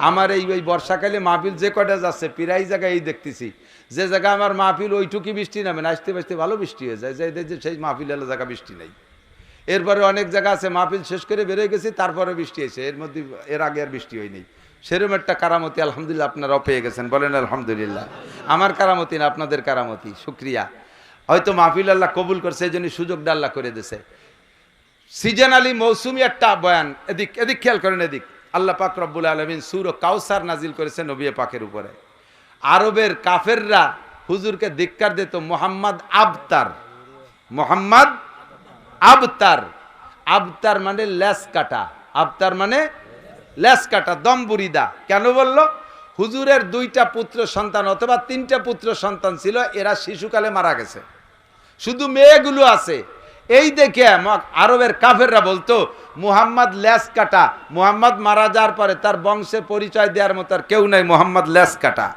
আমার এই বর্ষাকালে মাহফিল যে কটা যাচ্ছে প্রায় জায়গায় এই দেখতেছি, যে জায়গায় আমার মাহফিল ওইটুকুই বৃষ্টি নামে না, আসতে পাশতে ভালো বৃষ্টি হয়ে যায়, যে সেই মাহফিল এলাকা জায়গা বৃষ্টি নেই। এরপরে অনেক জায়গা আছে মাহফিল শেষ করে বেরোয় গেছি, তারপরে বৃষ্টি হয়েছে, এর আগে আর বৃষ্টি হয়নি। সেরকম একটা কারামতি আলহামদুলিল্লাহ আপনারাও পেয়ে গেছেন, বলেন আলহামদুলিল্লাহ। আমার কারামতি না, আপনাদের কারামতি, শুক্রিয়া। হয়তো মাহফিল আল্লাহ কবুল করছে, এই জন্য সুযোগটা আল্লাহ করে দিয়েছে। সিজনালি মৌসুমি একটা বয়ান, এদিক খেয়াল করেন, এদিক। আল্লাহ পাক রব্বুল আলামিন সূরা কাউসার নাজিল করেছে নবী পাকের উপরে। আরবের কাফেররা হুজুরকে ধিক্কার দিত, মোহাম্মদ আবতার, মোহাম্মদ আবতার। আবতার মানে লেস কাটা, আবতার মানে লেস কাটা, দম বুরিদা। কেন বলল? হুজুরের 2টা পুত্র সন্তান অথবা 3টা পুত্র সন্তান ছিল, এরা শিশুকালে মারা গেছে, শুধু মেয়েগুলো আছে। এই দেখে আরবের কাফেররা বলতো, মুহাম্মদ লেস কাটা, মুহাম্মদ মারা যাওয়ার পরে তার বংশের পরিচয় দেওয়ার মতো আর কেউ নাই, মুহাম্মদ লেস কাটা।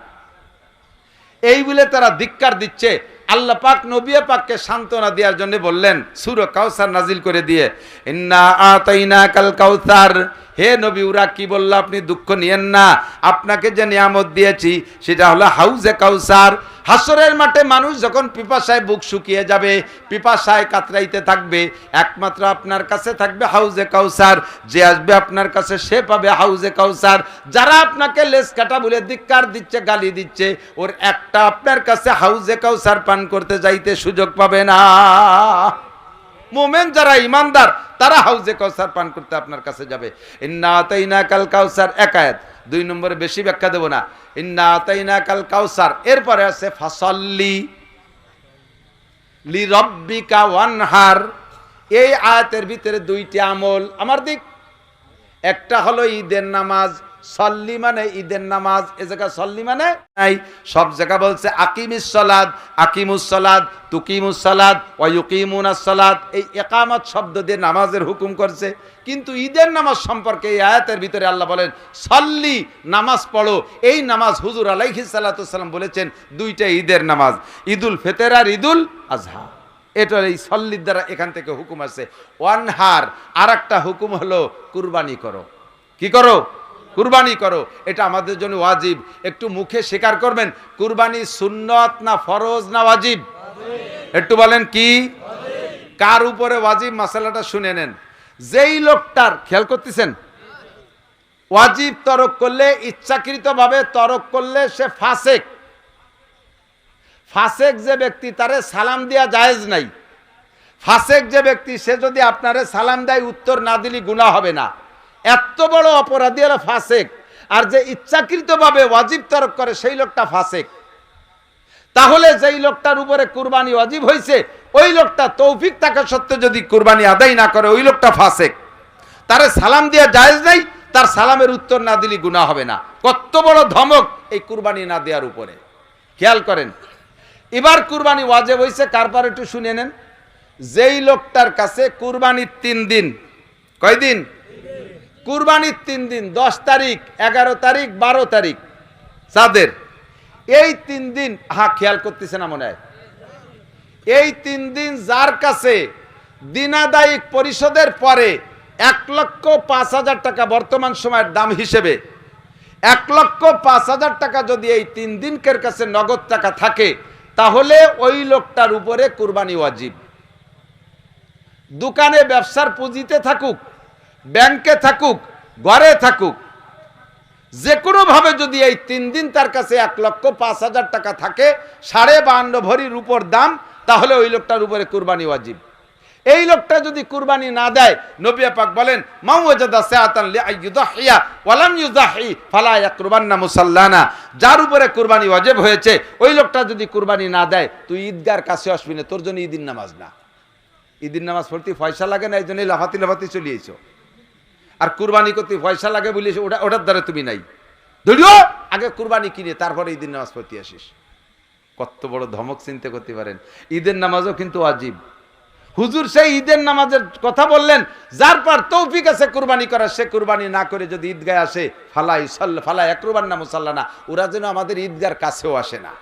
এই বলে তারা ধিক্কার দিচ্ছে। আল্লাহ পাক নবী পাককে সান্ত্বনা দেওয়ার জন্য বললেন সূরা কাউসার নাজিল করে দিয়ে, ইন্না আতাইনাকাল কাউসার, হে নবী ওরা কি বলল, আপনি দুঃখ নিয়েন না, আপনাকে যে নিয়ামত দিয়েছি সেটা হলো হাউজে কাউসার। হাসরের মাঠে মানুষ যখন পিপাসায় বুক শুকিয়ে যাবে, পিপাসায় কাতরাইতে থাকবে, একমাত্র আপনার কাছে থাকবে হাউজে কাউসার। যে আসবে আপনার কাছে সে পাবে হাউজে কাউসার। যারা আপনাকে লেস কাটা বলে ধিক্কার দিচ্ছে, গালি দিচ্ছে, ওর একটা আপনার কাছে হাউজে কাউসার পান করতে যাইতে সুযোগ পাবে না। মুমিন যারা ইমানদার তারা হাউজে কাউসার পান করতে আপনার কাছে যাবে। ইন্না আতাইনাকাল কাউসার, এক আয়াত, 2 নম্বরে বেশি ব্যাখ্যা দেব না। ইন্না আতাইনাকাল কাউসার, এরপরে আছে ফাসাল্লি লিরাব্বিকা ওয়ানহার। এই আয়াতের ভিতরে 2টি আমল, আমার দিক একটা হলো ঈদের নামাজ, সল্লি মানে ঈদের নামাজ, এ জায়গা সল্লি মানে নাই, সব জায়গা বলছে আকিমিস সালাত, আকিমুস সালাত, তুকিমুস সালাত ওয়া ইউকিমুনাস সালাত, এই ইকামত শব্দ দিয়ে নামাজের হুকুম করছে। কিন্তু ঈদের নামাজ সম্পর্কে এই আয়াতের ভিতরে আল্লাহ বলেন সল্লি, নামাজ পড়ো। এই নামাজ হুজুর আলাইহিস সালাতু ওয়াসসালাম বলেছেন দুইটা ঈদের নামাজ, ঈদুল ফিতর আর ঈদুল আজহা। এটা এই সল্লির দ্বারা এখান থেকে হুকুম আছে। ওয়ানহার, আর একটা হুকুম হলো কুরবানি করো। কি করো? কুরবানি করো। এটা আমাদের জন্য ওয়াজিব। একটু মুখে স্বীকার করবেন, কুরবানি সুন্নত না ফরজ না ওয়াজিব? একটু বলেন কি কার উপরে ওয়াজিব? মাসালাটা শুনে নেন। যেই লোকটার, খেয়াল করতেছেন, ওয়াজিব তরক করলে, ইচ্ছাকৃতভাবে তরক করলে সে ফাসেক। ফাসেক যে ব্যক্তি, তারে সালাম দেওয়া জায়েজ নাই। ফাসেক যে ব্যক্তি, সে যদি আপনারে সালাম দেয়, উত্তর না দিলে গুনাহ হবে না। এত বড় অপরাধী হলো ফাসেক। আর যে ইচ্ছাকৃতভাবে ওয়াজিব তরক করে সেই লোকটা ফাসেক। তাহলে যেই লোকটার উপরে কুরবানি ওয়াজিব হয়েছে, ওই লোকটা তৌফিক থাকা সত্ত্বেও যদি কুরবানি আদায় না করে, ওই লোকটা ফাসেক। তারে সালাম দেওয়া জায়েজ নাই, তার সালামের উত্তর না দিলে গুনাহ হবে না। কত বড় ধমক এই কুরবানি না দেওয়ার উপরে, খেয়াল করেন। এবার কুরবানি ওয়াজিব হয়েছে কার পর একটু শুনে নেন। যেই লোকটার কাছে কুরবানির 3 দিন, কয় দিন? কুরবানির 3 দিন, 10 তারিখ, 11 তারিখ, 12 তারিখ, যাদের এই 3 দিন, খেয়াল করতেছে না মনে হয়, এই 3 দিন যার কাছে দিনাদায়িক পরিশোধের পরে 1,05,000 টাকা বর্তমান সময়ের দাম হিসেবে 1,05,000 টাকা যদি এই 3 দিনকের কাছে নগদ টাকা থাকে, তাহলে ওই লোকটার উপরে কুরবানি ওয়াজিব। দোকানে ব্যবসার পুঁজিতে থাকুক, ব্যাংকে থাকুক, ঘরে থাকুক, যে কোনো ভাবে যদি এই 3 দিন তার কাছে 1,05,000 টাকা থাকে, 52.5 ভরির উপর দাম, তাহলে ওই লোকটার উপরে কুরবানি ওয়াজিব। এই লোকটা যদি কুরবানি না দেয়, নবী পাক বলেন মান ওয়াজাদা সাআতান লিআইয়ুযহিয়া ওয়া লাম ইউযহি ফালা ইয়াকরুবান্না মুসাল্লানা। যার উপরে কুরবানি ওয়াজিব হয়েছে, ওই লোকটা যদি কুরবানি না দেয়, তুই ঈদগার কাছে আসবি না, তোর জন্য ঈদের নামাজ না। ঈদের নামাজ পড়তে পয়সা লাগে না, এই জন্য লাফাতি লাফাতি চলিয়েছো। আর কুরবানি করতে পয়সা লাগে বলিস, ওটার দ্বারা তুমি নাই। ধরিও আগে কুরবানি কিনে তারপরে ঈদের নামাজ পড়তে আসিস। কত বড় ধমক চিন্তা করতে পারেন। ঈদের নামাজও কিন্তু ওয়াজিব। হুজুর সেই ঈদের নামাজের কথা বললেন, যার পর তৌফিক আছে কুরবানি করার, সে কুরবানি না করে যদি ঈদগায় আসে, ফালা ইয়াকরুবান্না মুসাল্লানা, ওরা যেন আমাদের ঈদগার কাছেও আসে না।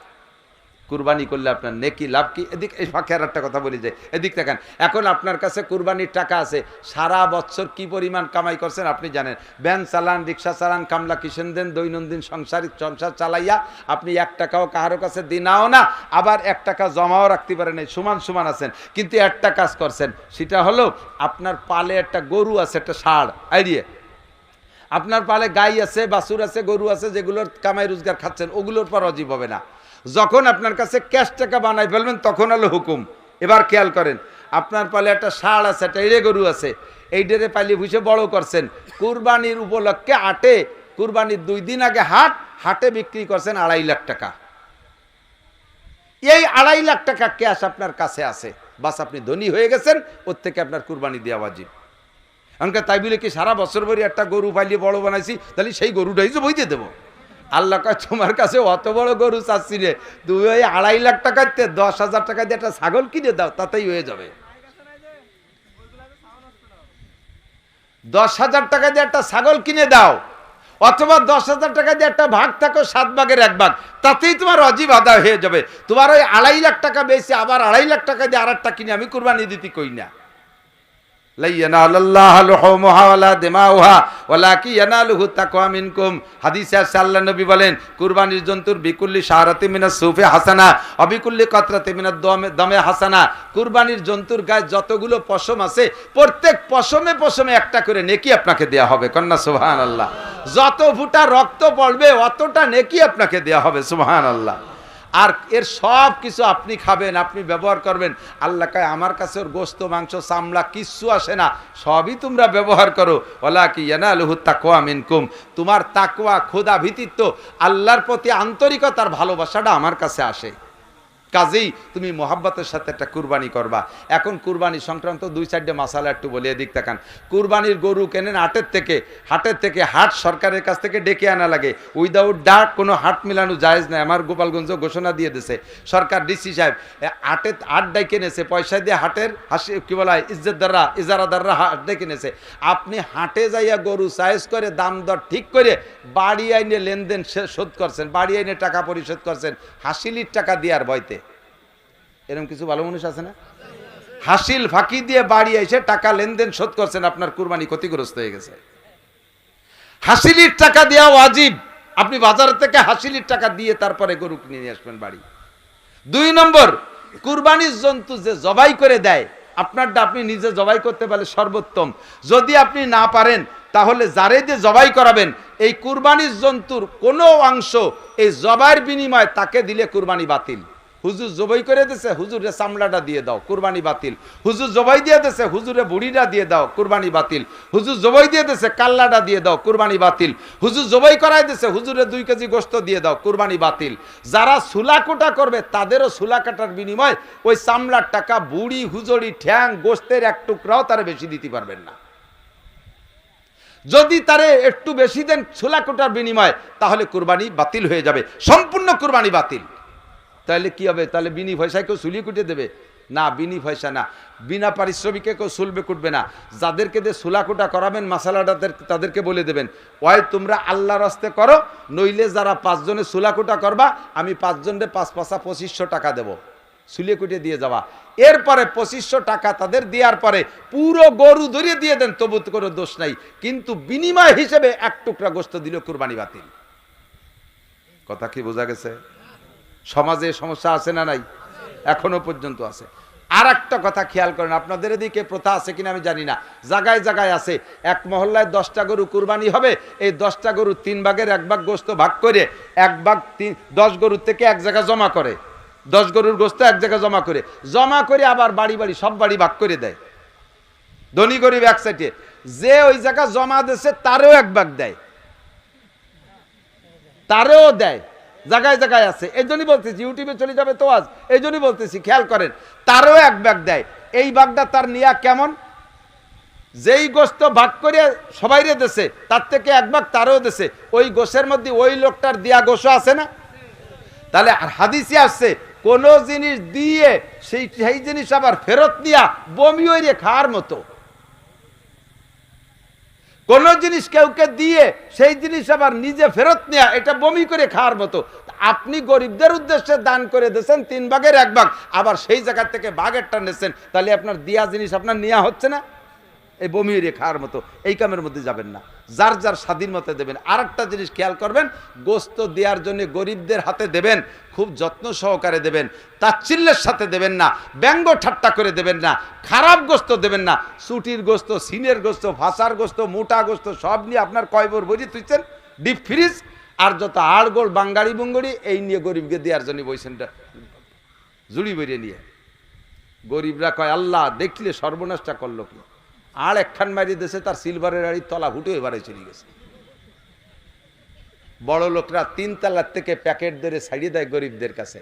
কুরবানি করলে আপনার নেকি লাভ কি? এদিক এই ফাঁকে আর একটা কথা বলি যে, এদিক দেখেন, এখন আপনার কাছে কুরবানির টাকা আছে, সারা বছর কি পরিমাণ কামাই করছেন আপনি জানেন। ভ্যান চালান, রিক্সা চালান, কামলা কিষেন দেন, দৈনন্দিন সংসার চালাইয়া আপনি 1 টাকাও কারো কাছে দিনাও না, আবার 1 টাকা জমাও রাখতে পারেন, সমান সমান আছেন। কিন্তু একটা কাজ করছেন, সেটা হলো আপনার পালে একটা গরু আছে, একটা ষাঁড় আইডিয়ে, আপনার পালে গাই আছে, বাছুর আছে, গরু আছে, যেগুলোর কামাই রোজগার খাচ্ছেন, ওগুলোর পর অজীব হবে না। যখন আপনার কাছে ক্যাশ টাকা বানাই ফেলবেন, তখন হলো হুকুম। এবার খেয়াল করেন, আপনার পালে একটা ষাঁড় আছে, একটা এড়ে গরু আছে, এই ডেরে পালি ভুষে বড় করছেন, কুরবানির উপলক্ষে হাটে, কুরবানির 2 দিন আগে হাটে বিক্রি করছেন 2.5 লাখ টাকা। এই 2.5 লাখ টাকা ক্যাশ আপনার কাছে আছে, বাস আপনি ধনী হয়ে গেছেন, ওর থেকে আপনার কুরবানি দেওয়া ওয়াজিব। এমনকি তাই বলে কি সারা বছর ভরি একটা গরু পালিয়ে বড় বানাইছি, তাহলে সেই গরুটাই যে বইতে দেবো? আল্লাহ কয় তোমার কাছে অত বড় গরু চাচ্ছি রে, তুমি ওই 2.5 লাখ টাকাতে 10,000 টাকা দিয়ে একটা ছাগল কিনে দাও, তাতেই হয়ে যাবে। 10,000 টাকা দিয়ে একটা ছাগল কিনে দাও, অথবা 10,000 টাকা দিয়ে একটা ভাগ থাকো, 7 ভাগের 1 ভাগ, তাতেই তোমার ওয়াজিব আদায় হয়ে যাবে। তোমার ওই 2.5 লাখ টাকা বেশি, আবার 2.5 লাখ টাকা দিয়ে আরেকটা কিনে আমি কুরবানি দিতে কই না। হাদিসে আছে আল্লাহর নবী বলেন, কুরবানির জন্তুর বিকুল্লি শাহরাতি মিনাস সুফি হাসানা অবিকুল্লি কাতরাতি মিনাদ দমে হাসানা। কুরবানির জন্তুর গায়ে যতগুলো পশম আছে, প্রত্যেক পশমে পশমে একটা করে নেকি আপনাকে দেয়া হবে। কন্যা সুবহানাল্লাহ। যত ফুটা রক্ত পড়বে, অতটা নেকি আপনাকে দেয়া হবে। সুবহানাল্লাহ। আর এর সব কিছু আপনি খাবেন, আপনি ব্যবহার করবেন। আল্লাহ কয় আমার কাছে ওর গোশত, মাংস, চামড়া কিচ্ছু আসে না, সবই তোমরা ব্যবহার করো। ওয়ালাকি ইয়ানালুহু তাকওয়া মিনকুম, তোমার তাকওয়া, খোদা ভীতিত্ব, আল্লাহর প্রতি আন্তরিকতার ভালোবাসাটা আমার কাছে আসে। কাজেই তুমি মোহাব্বতের সাথে একটা কুরবানি করবা। এখন কুরবানি সংক্রান্ত 2-4টা মাসালা একটু বলে এদিক তাকান। কুরবানির গরু কেনেন হাটের থেকে হাট সরকারের কাছ থেকে ডেকে আনা লাগে। উইদাউট ডাক কোনো হাট মিলানো জায়েজ নাই। আমার গোপালগঞ্জ ঘোষণা দিয়ে দিয়েছে সরকার, ডিসি সাহেব। হাট ডাইকে এনেছে, পয়সা দিয়ে হাটের কি বলা হয় ইজ্জতদাররা ইজারাদাররা হাট ডেকে এনেছে। আপনি হাটে যাইয়া গরু সাইজ করে দাম দর ঠিক করে বাড়ি আইনে লেনদেন শোধ করছেন, বাড়ি আইনে টাকা পরিশোধ করছেন হাসিলির টাকা দেওয়ার ভয়তে। এরকম কিছু ভালো মানুষ আছে না? হাসিল ফাঁকি দিয়ে বাড়ি এসে টাকা লেনদেন শোধ করছেন, আপনার কুরবানি ক্ষতিগ্রস্ত হয়ে গেছে। হাসিলির টাকা দেওয়া ওয়াজিব। আপনি বাজার থেকে হাসিলির টাকা দিয়ে তারপরে গরু কিনে নিয়ে আসবেন বাড়ি। 2 নম্বর, কুরবানির জন্তু যে জবাই করে দেয়, আপনারটা আপনি নিজে জবাই করতে পারলে সর্বোত্তম। যদি আপনি না পারেন তাহলে যারে যে জবাই করাবেন এই কুরবানির জন্তুর কোনো অংশ এই জবাইয়ের বিনিময়ে তাকে দিলে কুরবানি বাতিল। হুজুর জবাই করে দিয়েছে, হুজুরে চামড়াটা দিয়ে দাও, কুরবানি বাতিল। হুজুর জবাই দিয়ে দিয়েছে, হুজুরে বুড়িটা দিয়ে দাও, কুরবানি বাতিল। হুজুর জবাই দিয়ে দিয়েছে, কাল্লাটা দিয়ে দাও, কুরবানি বাতিল। হুজুর জবাই করাই দিয়েছে, হুজুরে 2 কেজি গোশত দিয়ে দাও, কুরবানি বাতিল। যারা সুলাকুটা করবে তাদেরও সুলা কাটার বিনিময় ওই চামড়ার টাকা বুড়ি হুজুরি ঠ্যাং গোশতের এক টুকরাও তারা বেশি দিতে পারবেন না। যদি তারে একটু বেশি দেন সুলা কাটার বিনিময় তাহলে কুরবানি বাতিল হয়ে যাবে, সম্পূর্ণ কুরবানি বাতিল। তাহলে কি হবে? তাহলে বিনি পয়সায় কেউ চুলি কুটে দেবে না, বিনি পয়সা না, বিনা পারিশ্রমিকে কেউ চুলবে কুটবে না। যাদেরকে দিয়ে সুলাকুটা করাবেন মাসালাটা তাদেরকে বলে দেবেন, ওই তোমরা আল্লাহর রাস্তে করো, নইলে যারা 5 জনে সুলাকুটা করবা আমি 5 জনের 5 2500 টাকা দেবো, চুলিয়ে কুটে দিয়ে যাওয়া। এরপরে 2500 টাকা তাদের দেওয়ার পরে পুরো গরু ধরিয়ে দিয়ে দেন, তবু কোনো দোষ নাই, কিন্তু বিনিময় হিসেবে 1 টুকরা গোশত দিল কুরবানি বাতিল। কথা কি বোঝা গেছে? সমাজে সমস্যা আছে না নাই? এখনো পর্যন্ত আছে। আর একটা কথা খেয়াল করেন, আপনাদের এদিকে প্রথা আছে কিনা আমি জানি না, জায়গায় জায়গায় আছে। এক মহল্লায় 10টা গরু কুরবানি হবে, এই 10টা গরু 3 ভাগের 1 ভাগ গোশত ভাগ করে 1 ভাগ 10 গরুর থেকে এক জায়গায় জমা করে, 10 গরুর গোশত এক জায়গায় জমা করে আবার বাড়ি বাড়ি সব বাড়ি ভাগ করে দেয়। ধনী গরিব এক সাইডে, যে ওই জায়গা জমা দিয়েছে তারও 1 ভাগ দেয়, তারও দেয়, জায়গায় জায়গায় আছে। এই জন্যই বলতেছি, ইউটিউবে চলে যাবে তো আজ, এই জন্যই বলতেছি খেয়াল করেন, তারও 1 ভাগ দেয়। এই ভাগটা তার নিয়া কেমন, যেই গোশত ভাগ করে সবাই রে দেশে তার থেকে 1 ভাগ তারও দেশে, ওই গোশের মধ্যে ওই লোকটার দেয়া গোশ আছে না? তাহলে হাদিসে আসছে কোন জিনিস দিয়ে সেই জিনিস আবার ফেরত নিয়া বমি হইরে খাওয়ার মতো। কোন জিনিস কেউকে দিয়ে সেই জিনিস আবার নিজে ফেরত নেওয়া, এটা বমি করে খাওয়ার মতো। আপনি গরিবদের উদ্দেশ্যে দান করে দিয়েছেন 3 ভাগের 1 ভাগ, আবার সেই জায়গা থেকে ভাগেরটা নিয়েছেন, তাহলে আপনার দেয়া জিনিস আপনার নেওয়া হচ্ছে না? এই বমি রে খাওয়ার মতো এই কামের মধ্যে যাবেন না, যার যার স্বাধীন মতে দেবেন। আর একটা জিনিস খেয়াল করবেন, গোশত দেওয়ার জন্য গরিবদের হাতে দেবেন, খুব যত্ন সহকারে দেবেন, তাচ্ছিল্যের সাথে দেবেন না, ব্যঙ্গ ঠাট্টা করে দেবেন না, খারাপ গোশত দেবেন না। চুটির গোশত, সিনের গোশত, ভাষার গোশত, মোটা গোশত সব নিয়ে আপনার কয়বর বই তুইছেন ডিপ ফ্রিজ, আর যত আড়গোল বাঙ্গাড়ি বুঙ্গড়ি এই নিয়ে গরিবকে দেওয়ার জন্য বইছেন জুড়ি বেরিয়ে নিয়ে। গরিবরা কয় আল্লাহ দেখলে সর্বনাশটা করলো কি, আর একখান মারি দেশে তার সিলভারের আড়ি তলা ফুটে এবারে চলে গেছে। বড় লোকরা 3 তলার থেকে প্যাকেট ধরে ছাড়িয়ে দেয় গরিবদের কাছে,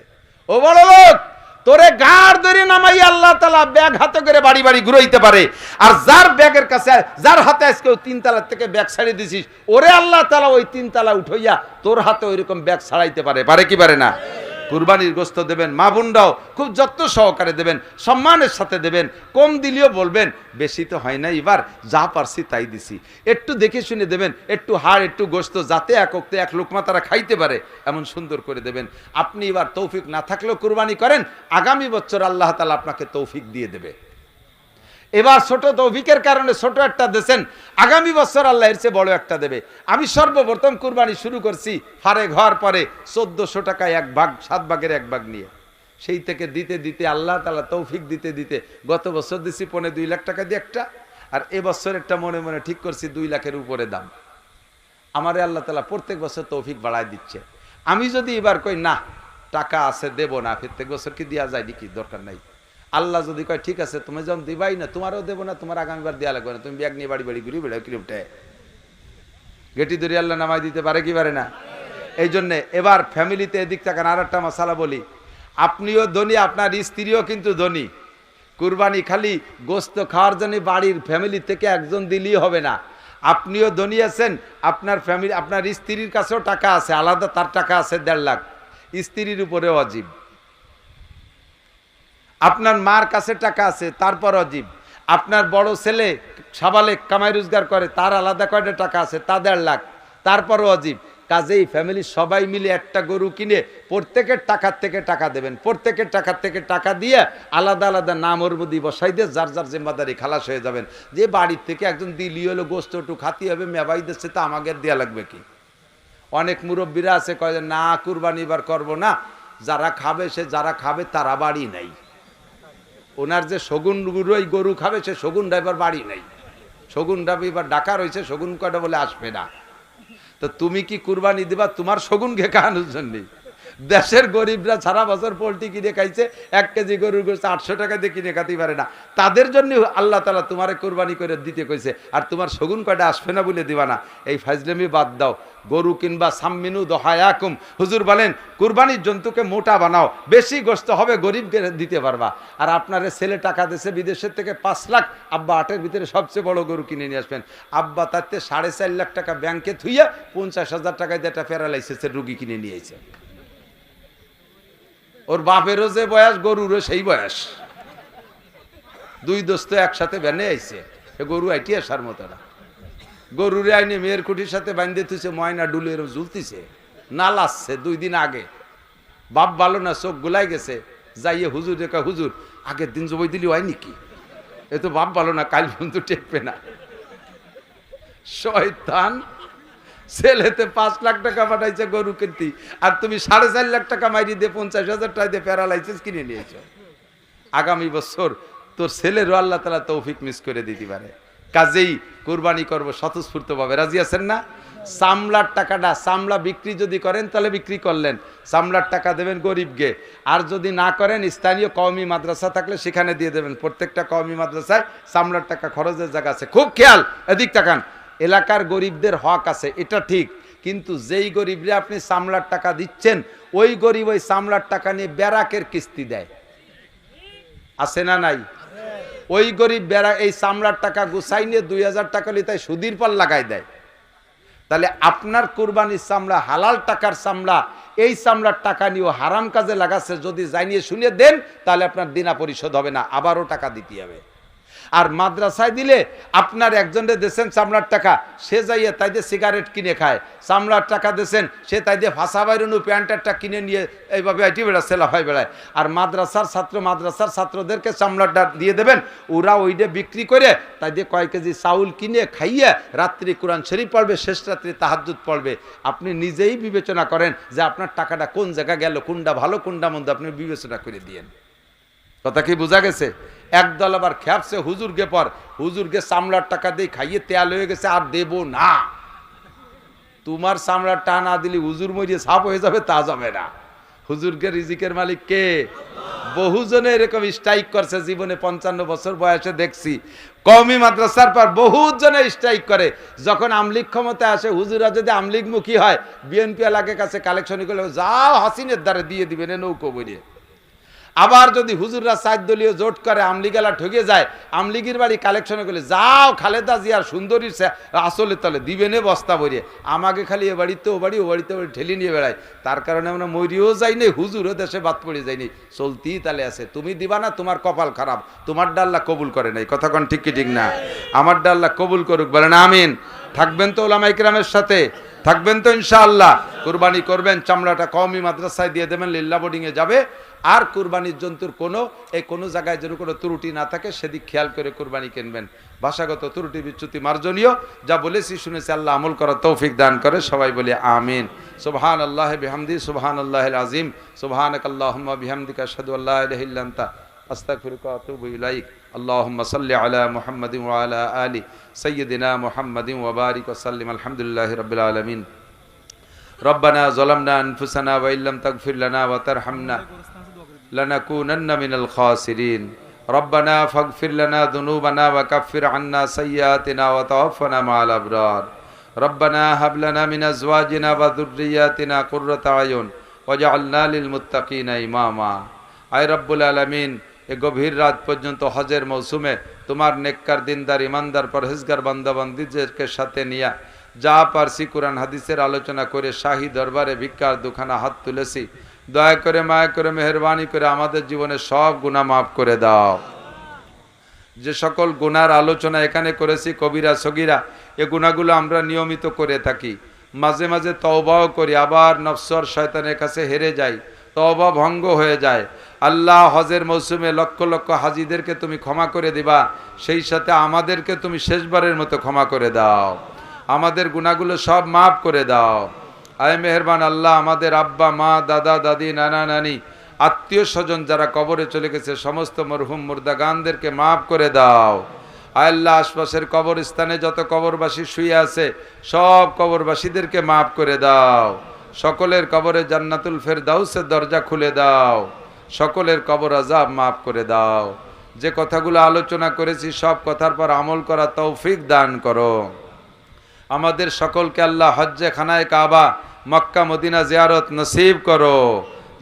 ও বড় লোক তোরে গাড় ধরে নামাই আল্লাহ তাআলা ব্যাগ হাতে করে বাড়ি বাড়ি ঘুরাইতে পারে, আর যার ব্যাগের কাছে যার হাতে আজকে 3 তলার থেকে ব্যাগ ছাড়িয়ে দিছিস, ওরে আল্লাহ তাআলা ওই 3 তলা উঠাইয়া তোর হাতে ওইরকম ব্যাগ ছাড়াইতে পারে, পারে কি পারে না? কুরবানির গোশত দেবেন, মা বোনরাও খুব যত্ন সহকারে দেবেন, সম্মানের সাথে দেবেন, কম দিলেও বলবেন বেশি তো হয় না, এবার যা পারছি তাই দিছি, একটু দেখে শুনে দেবেন, একটু হাড় একটু গোশত যাতে এক লোকমা তারা খাইতে পারে এমন সুন্দর করে দেবেন। আপনি এবার তৌফিক না থাকলেও কুরবানি করেন, আগামী বছর আল্লাহ তাআলা আপনাকে তৌফিক দিয়ে দেবে। এবার ছোট তৌফিকের কারণে ছোট একটা দেন, আগামী বছর আল্লাহ এর চেয়ে বড় একটা দেবে। আমি সর্বপ্রথম কুরবানি শুরু করছি ফারে ঘর পরে 1400 টাকায় 1 ভাগ 7 ভাগের 1 ভাগ নিয়ে, সেই থেকে দিতে দিতে আল্লাহ তাআলা তৌফিক দিতে দিতে গত বছর দিছি 2.5 লাখ টাকা দিয়ে একটা, আর এবছর একটা মনে মনে ঠিক করছি 2 লাখের উপরে দাম। আমারে আল্লাহ তাআলা প্রত্যেক বছর তৌফিক বাড়ায় দিচ্ছে। আমি যদি এবার কই না টাকা আছে দেব না, প্রত্যেক বছর কি দেওয়া যায় নাকি, দরকার নাই। আল্লাহ যদি কয় ঠিক আছে তুমি যখন দিবাই না, তোমারও দেবো না, তোমার আগামীবার দেওয়া লাগবে না, তুমি ব্যাগ নিয়ে বাড়ি বাড়ি ঘুরে বেড়াও কিলোমিটার গেটি ধরে আল্লাহ নামাই দিতে পারে কি পারে না? এই জন্যে এবার ফ্যামিলিতে এদিক থাকেন। আর একটা মশালা বলি, আপনিও ধনী, আপনার স্ত্রীও কিন্তু ধনী। কুরবানি খালি গোস্ত খাওয়ার জন্য বাড়ির ফ্যামিলি থেকে একজন দিলেই হবে না। আপনিও ধনী আছেন, আপনার ফ্যামিলি, আপনার স্ত্রীর কাছেও টাকা আছে, আলাদা তার টাকা আছে 1.5 লাখ, স্ত্রীর উপরে অজীব। আপনার মার কাছে টাকা আছে, তারপর অজীব। আপনার বড় ছেলে সাবালে কামাই রোজগার করে, তার আলাদা কয়টা টাকা আছে, তা 1.5 লাখ, তারপরও অজীব। কাজেই ফ্যামিলির সবাই মিলে একটা গরু কিনে প্রত্যেকের টাকার থেকে টাকা দেবেন, প্রত্যেকের টাকার থেকে টাকা দিয়ে আলাদা আলাদা নাম ওর মধ্যে বসাই দিয়ে যার যার জিম্মাদারি খালাস হয়ে যাবেন। যে বাড়ির থেকে একজন দিলি হলো গোস্ত একটু খাতি হবে, মেবাই দিচ্ছে, তা আমাকে দেওয়া লাগবে কি? অনেক মুরব্বীরা আছে কয় যে না কুরবানি এবার করবো না, যারা খাবে সে, যারা খাবে তারা বাড়ি নাই। ওনার যে শগুন গুরুই গরু খাবে সে শগুন ড্রাইভার বাড়ি নাই, শগুন ড্রাইভার ডাকা রয়েছে, শগুন কয়টা বলে আসবে না। তো তুমি কি কুরবানি দিবা তোমার শগুনকে খাওয়ানোর জন্য? দেশের গরিবরা সারা বছর পোল্ট্রি কিনে খাইছে, 1 কেজি গরুর গোশত 800 টাকা দিয়ে কিনে খাতে পারে না, তাদের জন্য আল্লাহ তাআলা তোমারে কুরবানি করে দিতে কইছে, আর তোমার শগুন কয়টা আসবে না বলে দিবা না। এই ফাজলামি বাদ দাও। গরু কিনবা সাম্মিনু দহায়াকুম, হুজুর বলেন কুরবানির জন্তুকে মোটা বানাও, বেশি গোশত হবে, গরিবকে দিতে পারবা। আর আপনার ছেলে টাকা দিয়েছে বিদেশের থেকে 5 লাখ, আব্বা 8-এর ভিতরে সবচেয়ে বড় গরু কিনে নিয়ে আসবেন। আব্বা তাতে 4.5 লাখ টাকা ব্যাংকে থুইয়া 50,000 টাকায় একটা প্যারালাইসিসের রুগী কিনে নিয়েছে। ওর বাপেরও যে বয়স, গরুরও সেই বয়স, 2 দোস্ত একসাথে ভ্যানে আইছে, গরু আইটি আসার মতো না। গরুরে আইনে মেয়ের কুটির সাথে বাঁধতে থুইছে, ময়না ডুলে এরম ঝুলতিছে, নাল আসছে 2 দিন আগে। বাপ ভালো না, চোখ গুলাই গেছে, যাইয়ে হুজুর রেখা, হুজুর আগের দিন জবই দিলি হয় নাকি? এ তো বাপ ভালো না, কাল পর্যন্ত টেকবে না। শয়তান, ছেলেতে 5 লাখ টাকা পাঠাইছে গরু কিনতে, আর তুমি 4.5 লাখ টাকা মাইরি দিয়ে 50,000 টাকা দিয়ে প্যারালাইসিস কিনে নিয়েছ। আগামী বছর তোর ছেলেরও আল্লাহ তাআলা তৌফিক মিস করে দিতে পারে। কাজেই কুরবানি করব স্বতঃস্ফূর্তভাবে। রাজি আছেন না? চামড়ার টাকাটা, চামড়া বিক্রি যদি করেন তাহলে বিক্রি করলেন, চামড়ার টাকা দেবেন গরিবকে। আর যদি না করেন স্থানীয় কওমি মাদ্রাসা থাকলে সেখানে দিয়ে দেবেন। প্রত্যেকটা কওমি মাদ্রাসায় চামড়ার টাকা খরচের জায়গা আছে। খুব খেয়াল, এদিক তাকান। এলাকার গরিবদের হক আছে, এটা ঠিক, কিন্তু যেই গরিবরে আপনি চামড়ার টাকা দিচ্ছেন, ওই গরিব ওই চামড়ার টাকা নিয়ে ব্যারাকের কিস্তি দেয়, আছে না নাই? ওই গরিব বেড়া এই চামড়ার টাকা গুছাই নিয়ে 2,000 টাকা তাই সুদির পর লাগাই দেয়। তাহলে আপনার কুরবানির চামড়া হালাল টাকার চামড়া, এই চামড়ার টাকা নিয়েও হারাম কাজে লাগাচ্ছে, যদি জানিয়ে শুনিয়ে দেন তাহলে আপনার দিনা পরিশোধ হবে না, আবারও টাকা দিতে হবে। আর মাদ্রাসায় দিলে আপনার একজনে দেশেন চামড়ার টাকা, সে যাইয়ে তাই দিয়ে সিগারেট কিনে খায়, চামড়ার টাকা দেশেন সে তাই দিয়ে ফাঁসা বাইরুনু প্যান্টারটা কিনে নিয়ে এইভাবে আইটি বেড়ায়, সেলাফাই বেড়ায়। আর মাদ্রাসার ছাত্র, মাদ্রাসার ছাত্রদেরকে চামড়াটা দিয়ে দেবেন, ওরা ওইটা বিক্রি করে তাই দিয়ে কয়েক কেজি চাউল কিনে খাইয়ে রাত্রি কোরআন শরীফ পড়বে, শেষ রাত্রি তাহাজ্জুদ পড়বে। আপনি নিজেই বিবেচনা করেন যে আপনার টাকাটা কোন জায়গায় গেল, কোনটা ভালো কোনটা মন্দ, আপনি বিবেচনা করে দিয়েন। কথা কি বোঝা গেছে? একদল আবার খেপছে হুজুরকে পর, হুজুরকে চামড়ার টাকা দিয়ে খাইয়ে তেল হয়ে গেছে, আর দেব না। তোমার চামড়ার টাকা না দিলে হুজুর মরিয়ে সাপ হয়ে যাবে, তা যাবে না। হুজুরকে রিজিকের মালিক কে? বহুজনে এরকম স্ট্রাইক করছে জীবনে, 55 বছর বয়সে দেখছি। কওমি মাদ্রাসার পর বহুজনে স্ট্রাইক করে। যখন আমলিগ ক্ষমতায় আসে, হুজুরা যদি আমলিগ মুখী হয়, বিএনপি এলাকার কাছে কালেকশন করে যাও হাসিনের দ্বারে দিয়ে দিবেন নৌকো বইয়ে। আবার যদি হুজুররা 4 দলীয় জোট করে, আমলিগেলা ঠকে যায়, আমলিগির বাড়ি কালেকশনে করলে যাও খালেদা জিয়ার সুন্দরীর আসলে তলে দিবেনে বস্তা ভরিয়ে। আমাকে খালি এ বাড়িতে ও বাড়ি, ও বাড়িতে বাড়ি ঠেলি নিয়ে বেড়ায়। তার কারণে আমরা মরিও যাইনি, হুজুরও দেশে বাদ পড়ে যায়নি, চলতেই তালে আছে। তুমি দিবা না, তোমার কপাল খারাপ, তোমার ডাল্লা কবুল করে নাই। কথা কোন ঠিক কি ঠিক না? আমার ডাল্লা কবুল করুক, বলেন আমিন। থাকবেন তো ওলামায়ে কেরামের সাথে, থাকবেন তো ইনশাআল্লাহ। কুরবানি করবেন, চামড়াটা কওমি মাদ্রাসায় দিয়ে দেবেন, লিল্লা বোর্ডিংয়ে যাবে। আর কুরবানির জন্তুর কোনো জায়গায় যেন কোনো ত্রুটি না থাকে সেদিক খেয়াল করে কুরবানি কিনবেন। ভাষাগত ত্রুটি বিচ্যুতি মার্জনীয়। যা বলেছি শুনেছি, আল্লাহ আমল করার তৌফিক দান করে, সবাই বলে আমিন। সুবহানাল্লাহি বিহামদি, সুবহানাল্লাহিল আযীম, সুবহানাকাল্লাহুম্মা বিহামদিকা আশহাদু আল্লা ইলাহা ইল্লা আনতা আস্তাগফিরুকা ওয়া আতুবু ইলাইক। আল্লাহুম্মা সাল্লি আলা মুহাম্মাদিন ওয়া আলা আলি সাইয়্যিদিনা মুহাম্মাদিন ওয়া বারিক ওয়া সাল্লিম। আলহামদুলিল্লাহি রাব্বিল আলামিন। রব্বানা যালামনা আনফুসানা ওয়া ইল্লাম তাগফির লানা ওয়া তারহামনা লানাকুনান্না মিনাল খাসিরিন। রব্বানা ফাগফির লানা যুনুবানা ওয়া কাফির আন্না সাইয়্যাতিনা ওয়া তাওয়াফানা মা'আল আবরার। রব্বানা হাব লানা মিন আজওয়াজিনা ওয়া যুররিয়াতিনা কুররাতা আয়ুন ওয়াজআলনা লিল মুত্তাকিনা ইমামা। আয় রব্বুল আলামিন, এ গভীর রাত পর্যন্ত হজের মৌসুমে তোমার নেককার দিনদার ইমানদার পরহেজগার বান্দাবান্দিদেরকে সাথে নিয়া যা পারছি কোরআন হাদিসের আলোচনা করে শাহী দরবারে ভিক্ষার দুখানা হাত তুলেছি। দয়া করে মায়া করে মেহেরবানি করে আমাদের জীবনে সব গুনাহ মাফ করে দাও। যে সকল গুনার আলোচনা এখানে করেছি কবিরা সগীরা, এ গুনাহগুলো আমরা নিয়মিত করে থাকি। মাঝে মাঝে তওবাও করি, আবার নফসর শয়তানের কাছে হেরে যাই, তওবা ভঙ্গ হয়ে যায়। আল্লাহ, হজের মৌসুমে লক্ষ লক্ষ হাজিদেরকে তুমি ক্ষমা করে দিবা, সেই সাথে আমাদেরকে তুমি শেষবারের মতো ক্ষমা করে দাও। আমাদের গুনাহগুলো সব মাফ করে দাও। আয় মেহেরবান আল্লাহ, আমাদের আব্বা মা দাদা দাদি নানা নানি আত্মীয় স্বজন যারা কবরে চলে গেছে সমস্ত মরহুম মুর্দাগানদেরকে মাফ করে দাও। আয় আল্লাহ, আশপাশের কবরস্থানে যত কবরবাসী শুয়ে আছে সব কবরবাসীদেরকে মাফ করে দাও। সকলের কবরে জান্নাতুল ফেরদাউসের দরজা খুলে দাও। সকলের কবর আযাব মাফ করে দাও। যে কথাগুলো আলোচনা করেছি সব কথার পর আমল করা তৌফিক দান করো। আমাদের সকলকে আল্লাহ হজ্জে খানায় কাবা মক্কা মদিনা জিয়ারত নসিব করো।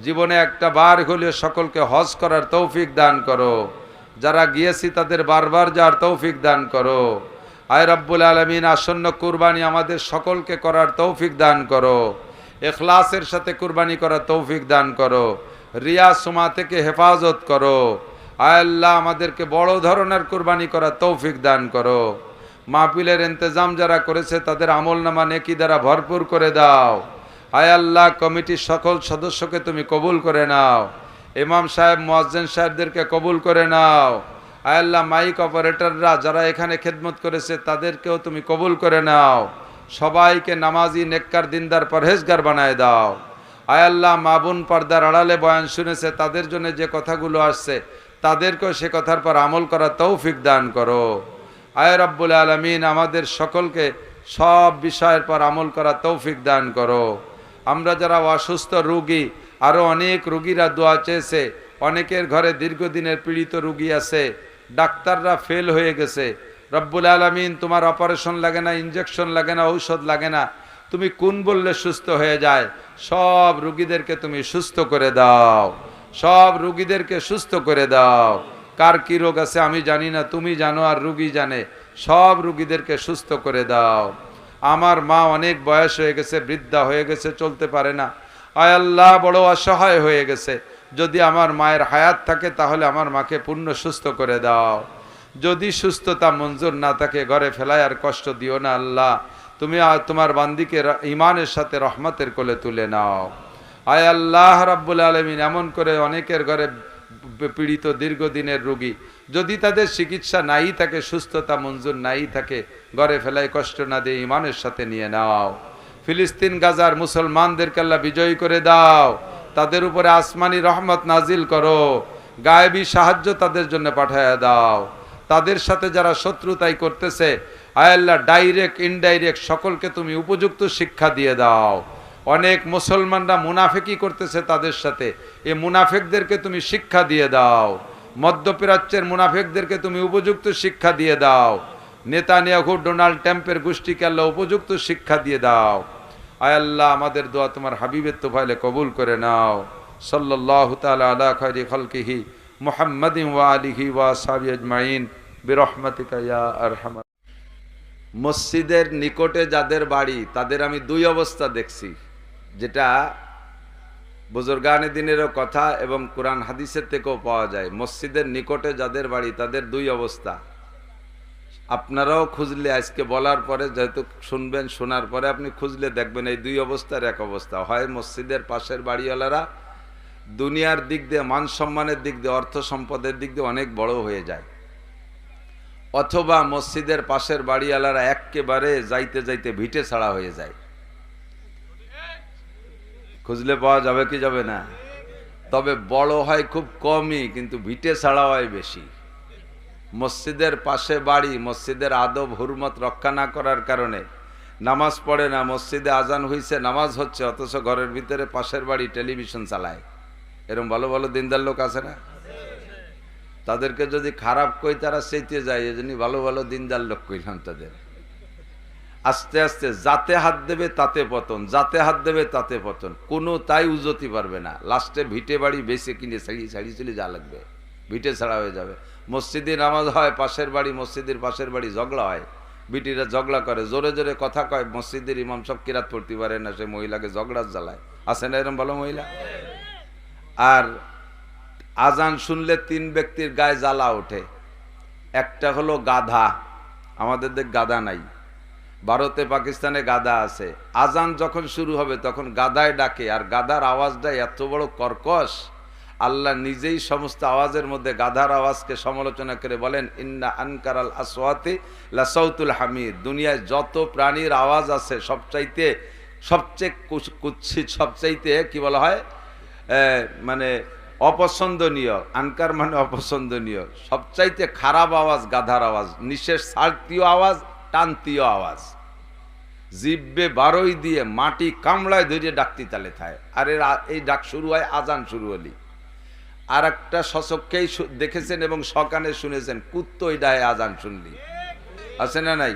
জীবনে একটা বার হলেও সকলকে হজ করার তৌফিক দান করো। যারা গিয়েছি তাদের বারবার যাওয়ার তৌফিক দান করো। আয় রব্বুল আলামিন, আসন্ন কুরবানি আমাদের সকলকে করার তৌফিক দান করো। ইখলাসের সাথে কুরবানি করার তৌফিক দান করো। রিয়া সুমা থেকে হেফাজত করো। আয় আল্লাহ, আমাদেরকে বড় ধরনের কুরবানি করার তৌফিক দান করো। মাহফিলের ইন্তজাম যারা করেছে তাদের আমলনামা নেকি দ্বারা ভরপুর করে দাও। আয় আল্লাহ, কমিটির সকল সদস্যকে তুমি কবুল করে নাও। ইমাম সাহেব মুয়াজ্জিন সাহেবদেরকে কবুল করে নাও। আয় আল্লাহ, মাইক অপারেটররা যারা এখানে খেদমত করেছে তাদেরকেও তুমি কবুল করে নাও। সবাইকে নামাজি নেককার দিনদার পরহেজগার বানায় দাও। আয় আল্লাহ, মা বোন পর্দার আড়ালে বয়ান শুনেছে তাদের জন্য যে কথাগুলো আসছে তাদেরকেও সে কথার পর আমল করার তৌফিক দান করো। আয় রব্বুল আলামিন, আমাদের সকলকে সব বিষয়ের পর আমল করার তৌফিক দান করো। আমরা যারা অসুস্থ রোগী, আরও অনেক রোগীরা দোয়া চেয়েছে, অনেকের ঘরে দীর্ঘদিনের পীড়িত রোগী আছে, ডাক্তাররা ফেল হয়ে গেছে। রব্বুল আলামিন, তোমার অপারেশন লাগে না, ইঞ্জেকশন লাগে না, ঔষধ লাগে না, তুমি কোন বললে সুস্থ হয়ে যায়। সব রোগীদেরকে তুমি সুস্থ করে দাও। সব রোগীদেরকে সুস্থ করে দাও। কার কি রোগ আছে আমি জানি না, তুমি জানো আর রোগী জানে। সব রোগীদেরকে সুস্থ করে দাও। আমার মা অনেক বয়স হয়ে গেছে, বৃদ্ধা হয়ে গেছে, চলতে পারে না। আয় আল্লাহ, বড় অসহায় হয়ে গেছে। যদি আমার মায়ের হায়াত থাকে তাহলে আমার মাকে পূর্ণ সুস্থ করে দাও। যদি সুস্থতা মঞ্জুর না থাকে ঘরে ফেলায় আর কষ্ট দিও না আল্লাহ। তুমি তোমার বান্দিকে ইমানের সাথে রহমতের কোলে তুলে নাও। আয় আল্লাহ রাব্বুল আলামিন, এমন করে অনেকের ঘরে পীড়িত দীর্ঘদিনের রোগী, যদি তাদের চিকিৎসা নাই থাকে, সুস্থতা মঞ্জুর নাই থাকে, ঘরে ফেলায় কষ্ট না দিয়ে ইমানের সাথে নিয়ে নাও। ফিলিস্তিন গাজার মুসলমানদেরকে আল্লাহ বিজয়ী করে দাও। তাদের উপরে আসমানি রহমত নাজিল করো। গায়েবী সাহায্য তাদের জন্য পাঠায়া দাও। তাদের সাথে যারা শত্রুতাই করতেছে, আয় আল্লাহ, ডাইরেক্ট ইনডাইরেক্ট সকলকে তুমি উপযুক্ত শিক্ষা দিয়ে দাও। অনেক মুসলমানরা মুনাফিকি করতেছে তাদের সাথে, এই মুনাফিকদেরকে তুমি শিক্ষা দিয়ে দাও। মধ্যপ্রাচ্যের মুনাফিকদেরকে তুমি উপযুক্ত শিক্ষা দিয়ে দাও। নেতানিয়াহু ডোনাল্ড ট্রাম্পের গোষ্ঠীকে আল্লাহ উপযুক্ত শিক্ষা দিয়ে দাও। আয় আল্লাহ, আমাদের দোয়া তোমার হাবিবের তোফাইলে কবুল করে নাও। সাল্লাল্লাহু তাআলা আলা খায়রি খালকিহি মুহাম্মাদিন ওয়া আলিহি ওয়া আসহাবিহি আজমাইন বিরহমাতিকা ইয়া আরহামার। মসজিদের নিকটে যাদের বাড়ি তাদের আমি দুই অবস্থা দেখছি, যেটা বুজুর্গানে দিনেরও কথা এবং কোরআন হাদিসের থেকেও পাওয়া যায়। মসজিদের নিকটে যাদের বাড়ি তাদের দুই অবস্থা। আপনারাও খুঁজলে আজকে বলার পরে যেহেতু শুনবেন, শোনার পরে আপনি খুঁজলে দেখবেন এই দুই অবস্থার এক অবস্থা। হয় মসজিদের পাশের বাড়িওয়ালারা দুনিয়ার দিক দিয়ে, মান সম্মানের দিক দিয়ে, অর্থ সম্পদের দিক দিয়ে অনেক বড় হয়ে যায়, অথবা মসজিদের পাশের বাড়িওয়ালারা একেবারে যাইতে যাইতে ভিটে ছাড়া হয়ে যায়। খুঁজলে পাওয়া যাবে কি যাবে না? তবে বড় হয় খুব কমই, কিন্তু ভিটে ছাড়া হয় বেশি। মসজিদের পাশে বাড়ি, মসজিদের আদব হুরমত রক্ষা না করার কারণে নামাজ পড়ে না। মসজিদে আজান হইছে, নামাজ হচ্ছে, অথচ ঘরের ভিতরে পাশের বাড়ি টেলিভিশন চালায়। এরকম ভালো ভালো দিনদার লোক আছে না? তাদেরকে যদি খারাপ কই তারা চেতে যায়, এই জন্য ভালো ভালো দিনদার লোক কইলাম তাদের। আস্তে আস্তে যাতে হাত দেবে তাতে পতন, যাতে হাত দেবে তাতে পতন, কোনো তাই উজতি পারবে না। লাস্টে ভিটে বাড়ি বেঁচে কিনে ছাড়ি চলে যা লাগবে, ভিটে ছাড়া হয়ে যাবে। মসজিদে নামাজ হয়, পাশের বাড়ি মসজিদের পাশের বাড়ি ঝগড়া হয়, বিটিরা ঝগড়া করে, জোরে জোরে কথা কয়, মসজিদের ইমাম সব কিরাত পড়তে পারে না, সে মহিলাকে ঝগড়ার জ্বালায়। আছে না এরকম ভালো মহিলা? আর আজান শুনলে 3 ব্যক্তির গায়ে জ্বালা ওঠে। একটা হলো গাধা, আমাদের দেখ গাধা নাই, ভারতে পাকিস্তানে গাধা আছে। আজান যখন শুরু হবে তখন গাধায় ডাকে, আর গাধার আওয়াজটা এত বড় কর্কশ, আল্লাহ নিজেই সমস্ত আওয়াজের মধ্যে গাধার আওয়াজকে সমালোচনা করে বলেন, ইন্না আনকারাল আসওয়াতি লাসাউতুল হামিদ। দুনিয়ায় যত প্রাণীর আওয়াজ আছে সবচেয়ে কুৎসিত, সবচাইতে কি বলা হয়, মানে অপছন্দনীয়, আনকার মানে অপছন্দনীয়, সবচাইতে খারাপ আওয়াজ গাধার আওয়াজ, নিঃশেষ ছাড়তীয় আওয়াজ, টানতীয় আওয়াজ, জিব্বে বারোই দিয়ে মাটি কামড়ায় ধরে ডাকতি তালে থায়। আর এই ডাক শুরু হয় আজান শুরু হলি। আর একটা সচক্ষেই দেখেছেন এবং সকানে শুনেছেন, কুত্তই ডায় আজান শুনলি, আছে না নাই?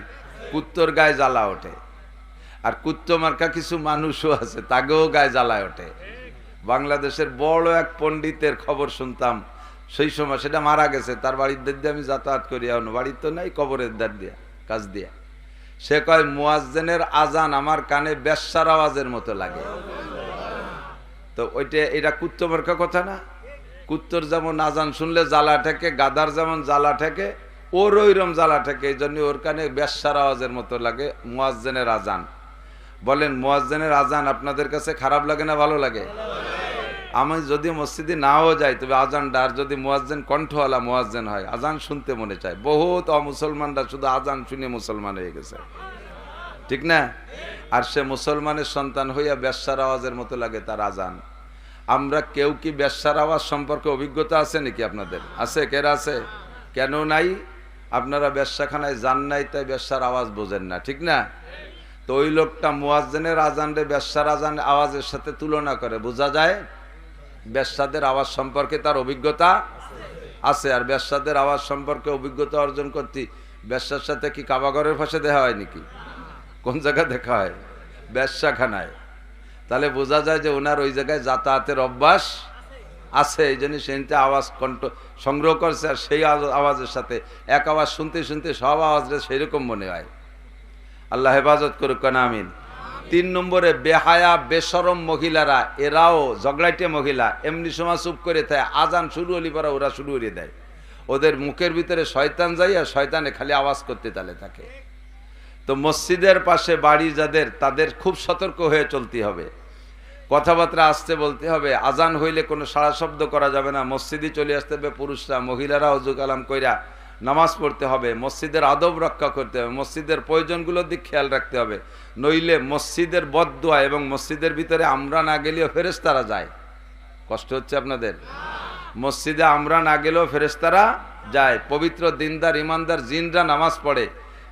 কুত্তর গায়ে জ্বালা ওঠে। আর কুত্ত মার্কা কিছু মানুষও আছে, তাকেও গায়ে জ্বালায় ওঠে। বাংলাদেশের বড় এক পণ্ডিতের খবর শুনতাম, সেই সময় সেটা মারা গেছে, তার বাড়ির দ্বার দিয়ে আমি যাতায়াত করি, এখন বাড়ির তো নাই, কবরের দ্বার দিয়া, কাজ দিয়া। সে কয়, মুয়াজ্জিনের আজান আমার কানে বেশ্যার আওয়াজের মতো লাগে। তো এটা কুত্ত মার্কা কথা না? কুত্তর যেমন আজান শুনলে জ্বালা ঠেকে, গাধার যেমন জ্বালা ঠেকে, ওর ওইরকম জ্বালা ঠেকে, এই জন্য ওর কানে বেশ্যার আওয়াজের মতো লাগে মুয়াজ্জিনের আজান। বলেন, মুয়াজ্জিনের আজান আপনাদের কাছে খারাপ লাগে না ভালো লাগে? আমি যদি মসজিদে নাও যাই, তবে আজানটা, আর যদি মুয়াজ্জিন কণ্ঠওয়ালা মুয়াজ্জিন হয়, আজান শুনতে মনে চায়। বহুত অমুসলমানরা শুধু আজান শুনে মুসলমান হয়ে গেছে, ঠিক না? আর সে মুসলমানের সন্তান হইয়া বেশ্যার আওয়াজের মতো লাগে তার আজান। আমরা কেউ কি বেশ্যার আওয়াজ সম্পর্কে অভিজ্ঞতা আছে নাকি আপনাদের? আছে? কেরা আছে? কেন নাই? আপনারা বেশ্যাখানায় যান নাই, তাই বেশ্যার আওয়াজ বোঝেন না, ঠিক না? তো ওই লোকটা মুয়াজ্জিনের আজানরে বেশ্যার আজান আওয়াজের সাথে তুলনা করে, বোঝা যায় বেশ্যাদের আওয়াজ সম্পর্কে তার অভিজ্ঞতা আছে। আর বেশ্যাদের আওয়াজ সম্পর্কে অভিজ্ঞতা অর্জন করতে বেশ্যার সাথে কি কাবাঘরের পাশে দেখা হয় নাকি? কোন জায়গায় দেখা হয়? বেশ্যাখানায়। তাহলে বোঝা যায় যে ওনার ওই জায়গায় যাতায়াতের অভ্যাস আছে, এই জন্য সেটা আওয়াজ কণ্ঠ সংগ্রহ করছে। আর সেই আওয়াজের সাথে এক আওয়াজ শুনতে শুনতে সব আওয়াজটা সেই রকম মনে হয়। আল্লাহ হেফাজত করুক না, আমিন। 3 নম্বরে বেহায়া বেশরম মহিলারা, এরাও ঝগড়াইটে মহিলা, এমনি সময় চুপ করে থাকে, আজান শুরু হলি পরে ওরা শুরু করে দেয়। ওদের মুখের ভিতরে শয়তান যায়, আর শয়তানে খালি আওয়াজ করতে তালে থাকে। তো মসজিদের পাশে বাড়ি যাদের, তাদের খুব সতর্ক হয়ে চলতে হবে, কথাবার্তা আসতে বলতে হবে। আজান হইলে কোনো সাড়া শব্দ করা যাবে না, মসজিদে চলে আসতে হবে পুরুষরা, মহিলারা ওযু কালাম কইরা নামাজ পড়তে হবে, মসজিদের আদব রক্ষা করতে হবে, মসজিদের প্রয়োজনগুলোর দিক খেয়াল রাখতে হবে। নইলে মসজিদের বদদুয়া, এবং মসজিদের ভিতরে আমরা না গেলেও ফেরেশতারা যায়। কষ্ট হচ্ছে আপনাদের? মসজিদে আমরা না গেলেও ফেরেশতারা যায়। পবিত্র দিনদার ইমানদার জিনরা নামাজ পড়ে,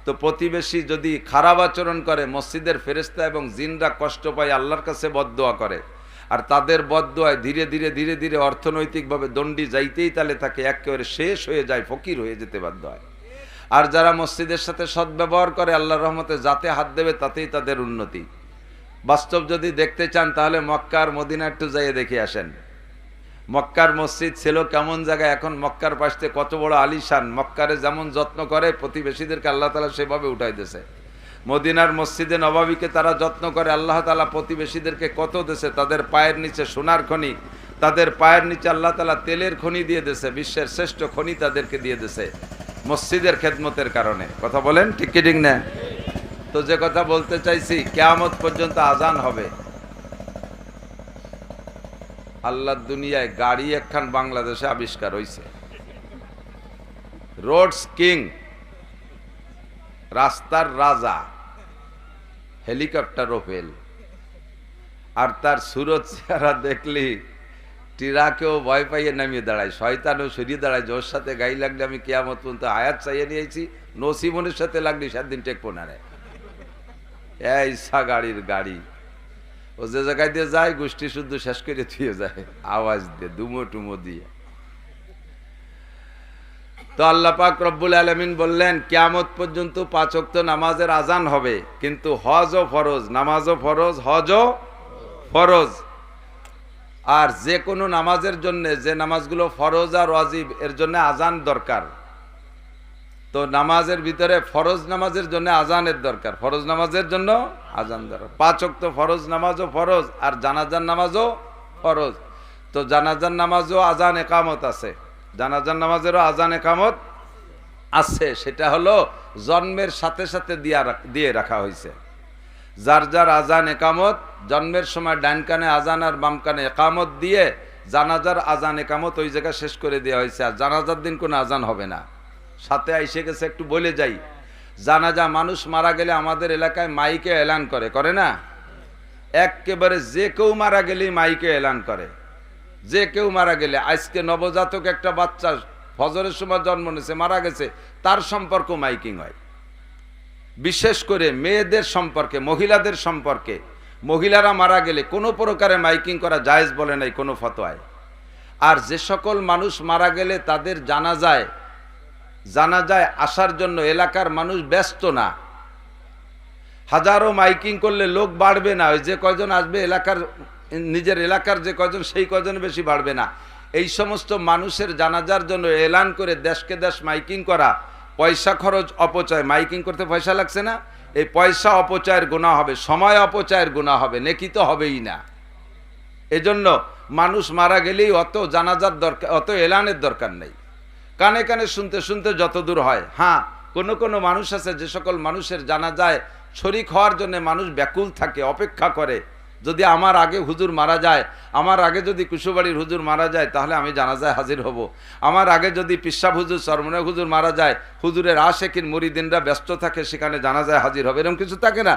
তো প্রতিবেশী যদি খারাপ আচরণ করে, মসজিদের ফেরেশতা এবং জিনরা কষ্ট পায়, আল্লাহর কাছে বদদুয়া করে। আর তাদের বদদুয়ায় ধীরে ধীরে ধীরে ধীরে অর্থনৈতিকভাবে দণ্ডি যাইতেই তালে থাকে, একেবারে শেষ হয়ে যায়, ফকির হয়ে যেতে বাধ্য হয়। আর যারা মসজিদের সাথে সদ্ব্যবহার করে, আল্লাহর রহমতে যাতে হাত দেবে তাতেই তাদের উন্নতি। বাস্তব যদি দেখতে চান তাহলে মক্কার মদিনা একটু যাইয়ে দেখে আসেন। মক্কার মসজিদ ছিল কেমন জায়গায়, এখন মক্কার পাশে কত বড় আলিশান। মক্কারে যেমন যত্ন করে, প্রতিবেশীদেরকে আল্লাহ তাআলা সেভাবে উঠাই দিয়েছে। মদিনার মসজিদে নববীকে তারা যত্ন করে, আল্লাহ তাআলা প্রতিবেশীদেরকে কত দেশে, তাদের পায়ের নিচে সোনার খনি, তাদের পায়ের নিচে আল্লাহ তাআলা তেলের খনি দিয়ে দিয়েছে, বিশ্বের শ্রেষ্ঠ খনি তাদেরকে দিয়ে দিয়েছে মসজিদের খেদমতের কারণে। কথা বলেন ঠিক কি ঠিক না? তো যে কথা বলতে চাইছি, কিয়ামত পর্যন্ত আজান হবে। আল্লাহর দুনিয়ায় গাড়ি একখান বাংলাদেশে আবিষ্কার হয়েছে, রোডস কিং, রাস্তার রাজা, হেলিকপ্টারও ফেল। আর তার সুরত চেহারা দেখলি টিরাকেও ভয় পাইয়ে নামিয়ে দাঁড়ায়, শয়তানও সরিয়ে দাঁড়ায়। ওর সাথে গাড়ি লাগলে আমি কিয়ামত পর্যন্ত আয়াত চাইয়ে নিয়েছি, নসিমনের সাথে লাগলি 7 দিন টেকবো না রে। এই সা গাড়ির গাড়ি, ও যে জায়গায় দিয়ে যায় গোষ্ঠী শুদ্ধ শেষ করে থুয়ে যায়, আওয়াজ দিয়ে, দুমো টুমো দিয়ে। তো আল্লাহ পাক রব্বুল আলামিন বললেন কিয়ামত পর্যন্ত 5 ওয়াক্ত নামাজের আজান হবে, কিন্তু হজও ফরজ, নামাজও ফরজ, হজও ফরজ। আর যে কোনো নামাজের জন্য, যে নামাজগুলো ফরজ আর ওয়াজিব, এর জন্য আজান দরকার। তো নামাজের ভিতরে ফরজ নামাজের জন্য আজানের দরকার, ফরজ নামাজের জন্য আজান দরকার। 5 ওয়াক্ত ফরজ নামাজও ফরজ, আর জানাজার নামাজও ফরজ। তো জানাজার নামাজও আজান একামত আছে, জানাজার নামাজেরও আজান একামত আছে। সেটা হলো জন্মের সাথে সাথে দিয়ে রাখা হয়েছে। যার যার আজান একামত জন্মের সময় ডান কানে আজান আর বাম কানে একামত দিয়ে জানাজার আজান একামত ওই জায়গায় শেষ করে দেওয়া হয়েছে। আর জানাজার দিন কোনো আজান হবে না। সাথে আইসে গেছে, একটু বলে যাই, জানাজা মানুষ মারা গেলে আমাদের এলাকায় মাইকে এলান করে না? একেবারে যে কেউ মারা গেলেই মাইকে এলান করে, যে কেউ মারা গেলে। আজকে নবজাতক একটা বাচ্চা ফজরের সময় জন্ম নিয়েছে, মারা গেছে, তার সম্পর্ক মাইকিং হয়। বিশেষ করে মেয়েদের সম্পর্কে, মহিলাদের সম্পর্কে, মহিলারা মারা গেলে কোনো প্রকারে মাইকিং করা জায়েজ বলে নাই কোনো ফতোয়ায়। আর যে সকল মানুষ মারা গেলে তাদের জানাজায় আসার জন্য এলাকার মানুষ ব্যস্ত না, হাজারো মাইকিং করলে লোক বাড়বে না, ওই যে কয়জন আসবে এলাকার, নিজের এলাকার যে কয়জন, সেই কয়জন বেশি বাড়বে না। এই সমস্ত মানুষের জানাজার জন্য এলান করে দেশকে দেশ মাইকিং করা, পয়সা খরচ, অপচয়। মাইকিং করতে পয়সা লাগছে না, এই পয়সা অপচয়ের গুনাহ হবে, সময় অপচয়ের গুনাহ হবে, নেকি তো হবেই না। এজন্য মানুষ মারা গেলেই অত জানাজার দরকার, অত এলানের দরকার নেই। কানে কানে শুনতে শুনতে যত দূর হয়। হ্যাঁ, কোনো মানুষ আছে যে সকল মানুষের জানাজায় শরীক হওয়ার জন্য মানুষ ব্যাকুল থাকে, অপেক্ষা করে। যদি আমার আগে হুজুর মারা যায়, আমার আগে যদি কুশুবাড়ির হুজুর মারা যায়, তাহলে আমি জানাজায় হাজির হব। আমার আগে যদি পিসাব হুজুর, সরমনা হুজুর মারা যায়, হুজুরের আশেকিন মুরিদিনরা ব্যস্ত থাকে, সেখানে জানাজায় হাজির হবে, এরকম কিছু থাকে না?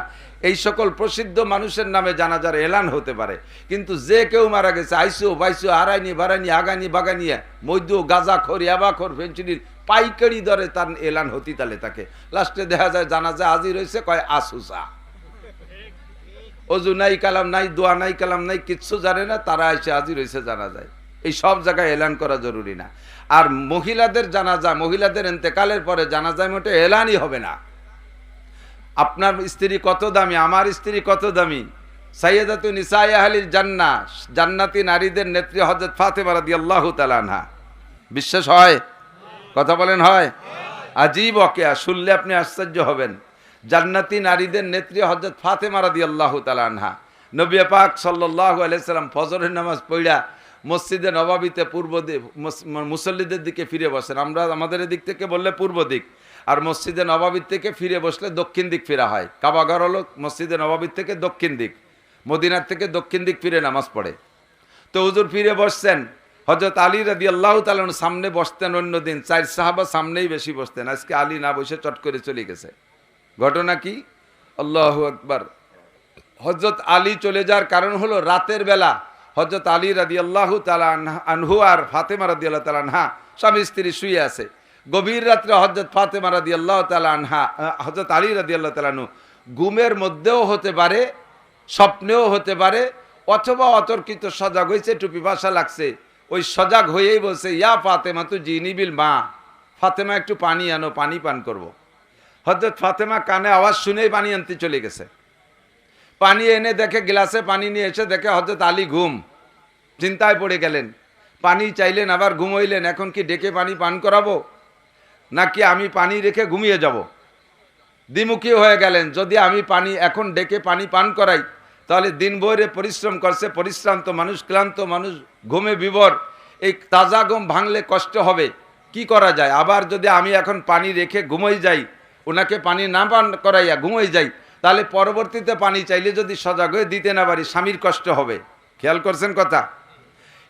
এই সকল প্রসিদ্ধ মানুষের নামে জানাজার এলান হতে পারে। কিন্তু যে কেউ মারা গেছে, আইসো বাইসো, আড়াইনি বাড়াইনি, আগানি বাগানিয়া, মধ্য গাজা খোর, ইয়াবাখোর, ফেন্সিডিল পাইকারি দরে তার এলান হতি তালে থাকে। লাস্টে দেখা যায় জানাজা হাজির হয়েছে, কয় আসুসা, অজু নাই, কালাম নাই, দোয়া নাই, কালাম নাই, কিচ্ছু জানে না, তারা এসে হাজির হয়েছে জানাজায়। এই সব জায়গায় এলান করা জরুরি না। আর মহিলাদের জানাজা, মহিলাদের ইন্তেকালের পরে জানাজায় মোটে এলানই হবে না। আপনার স্ত্রী কত দামি, আমার স্ত্রী কত দামি, সাইয়্যিদাতু নিসায়ে আহলিল জান্নাহ, জান্নাতি নারীদের নেত্রী হযরত ফাতেমা রাদিয়াল্লাহু তাআলা আনহা। বিশ্বাস হয়? কথা বলেন হয়? আজীব ওয়াকিয়া, শুনলে আপনি আশ্চর্য হবেন। জান্নাতি নারীদের নেত্রী হযরত ফাতেমা রাদিয়াল্লাহু তাআলা আনহা। নবী পাক সাল্লাল্লাহু আলাইহি সাল্লাম ফজরের নামাজ পড়া মসজিদে নববীতে পূর্ব দিক, মুসল্লিদের দিকে ফিরে বসেন। আমরা আমাদের দিক থেকে বললে পূর্ব দিক, আর মসজিদে নববীর থেকে ফিরে বসলে দক্ষিণ দিক ফিরা হয়। কাবাঘর হলো মসজিদে নববীর থেকে দক্ষিণ দিক, মদিনার থেকে দক্ষিণ দিক ফিরে নামাজ পড়ে। তো হুজুর ফিরে বসছেন, হযরত আলী রাদিয়াল্লাহু তাআলা সামনে বসতেন। অন্যদিন 4 সাহাবা সামনেই বেশি বসতেন, আজকে আলী না বসে চট করে চলে গেছে। ঘটনা কি? আল্লাহু আকবার। হযরত আলী চলে যাওয়ার কারণ হলো রাতের বেলা হযরত আলী রাদিয়াল্লাহু তাআলা আনহু আর ফাতেমা রাদিয়াল্লাহু তাআলা আনহা স্বামী স্ত্রী শুয়ে আছে। গভীর রাত্রে হযরত ফাতেমা রাদিয়াল্লাহু তাআলা আনহা, হযরত আলী রাদিয়াল্লাহু তাআলা আনহু ঘুমের মধ্যেও হতে পারে, স্বপ্নেও হতে পারে, অথবা অতর্কিত সজাগ হয়েছে, একটু পিপাসা লাগছে, ওই সজাগ হয়েই বলছে, ইয়া ফাতেমা তু জিনি বিল মা, ফাতেমা একটু পানি আনো, পানি পান করব। হযরত ফাতেমা কানে আওয়াজ শুনেই পানি আনতে চলে গেছে। পানি এনে দেখে, গ্লাসে পানি নিয়ে এসে দেখে হযরত আলী ঘুম। চিন্তায় পড়ে গেলেন, পানি চাইলেন, আবার ঘুমাইলেন। এখন কি ডেকে পানি পান করাবো, নাকি আমি পানি রেখে ঘুমিয়ে যাব? দ্বিমুখী হয়ে গেলেন। যদি আমি পানি এখন ডেকে পানি পান করাই, তাহলে দিন ভরে পরিশ্রম করছে, পরিশ্রান্ত মানুষ, ক্লান্ত মানুষ, ঘুমে বিভোর, এই তাজা ঘুম ভাঙলে কষ্ট হবে, কি করা যায়? আবার যদি আমি এখন পানি রেখে ঘুমোই যাই, ওনাকে পানি না পান করাইয়া ঘুমোই যাই, তাহলে পরবর্তীতে পানি চাইলে যদি সজাগ হয়ে দিতে না পারি, স্বামীর কষ্ট হবে। খেয়াল করছেন কথা?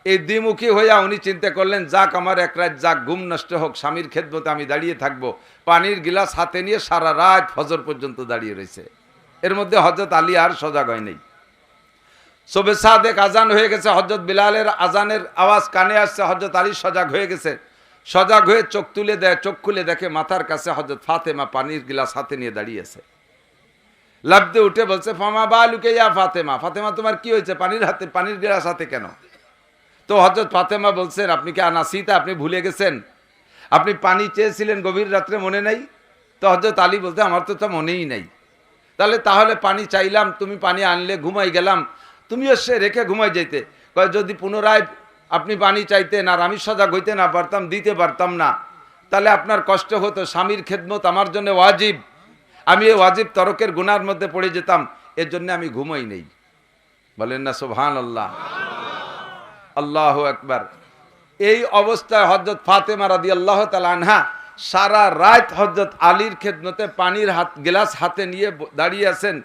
এই দ্বিমুখী হইয়া উনি চিন্তা করলেন, যাক আমার এক রাত যাক, ঘুম নষ্ট হোক, স্বামীর খেদমতে আমি দাঁড়িয়ে থাকবো। পানির গিলাস হাতে নিয়ে সারা রাত ফজর পর্যন্ত দাঁড়িয়ে রয়েছে। এর মধ্যে হযরত আলী আর সজাগ হয় নাই। শবে সাদেক আজান হয়ে গেছে, হযরত বিলালের আজানের আওয়াজ কানে আসছে, হযরত আলী সজাগ হয়ে গেছে। সজাগ হয়ে চোখ তুলে দেয়, চোখ খুলে দেখে মাথার কাছে হযরত ফাতেমা পানির গিলাস হাতে নিয়ে দাঁড়িয়ে আছে। লাফতে উঠে বলছে, ফামা বালুকে ইয়া ফাতেমা, ফাতেমা তোমার কি হয়েছে, পানির গিলাস হাতে কেন? তো হযরত ফাতেমা বলছেন, আপনি কি আনাসিতা, আপনি ভুলে গেছেন? আপনি পানি চেয়েছিলেন গভীর রাত্রে, মনে নাই? তো হযরত আলী বলতে আমার তো তা মনেই নাই। তাহলে পানি চাইলাম, তুমি পানি আনলে, ঘুমাই গেলাম, তুমিও সে রেখে ঘুমাই যেতে। কয় যদি পুনরায় আপনি পানি চাইতেন আর আমি সজাগ হইতে না পারতাম, দিতে পারতাম না, তাহলে আপনার কষ্ট হতো। স্বামীর খেদমত আমার জন্য ওয়াজিব, আমি এই ওয়াজিব তরকের গুনার মধ্যে পড়ে যেতাম, এর জন্য আমি ঘুমাই নেই। বলেন না সুবহানাল্লাহ, আল্লাহু আকবার। এই অবস্থায় হযরত ফাতেমা রাদিয়াল্লাহু তাআলা আনহা সারা রাত হযরত আলীর খেদমতে পানির গ্লাস হাতে নিয়ে দাঁড়িয়ে আছেন।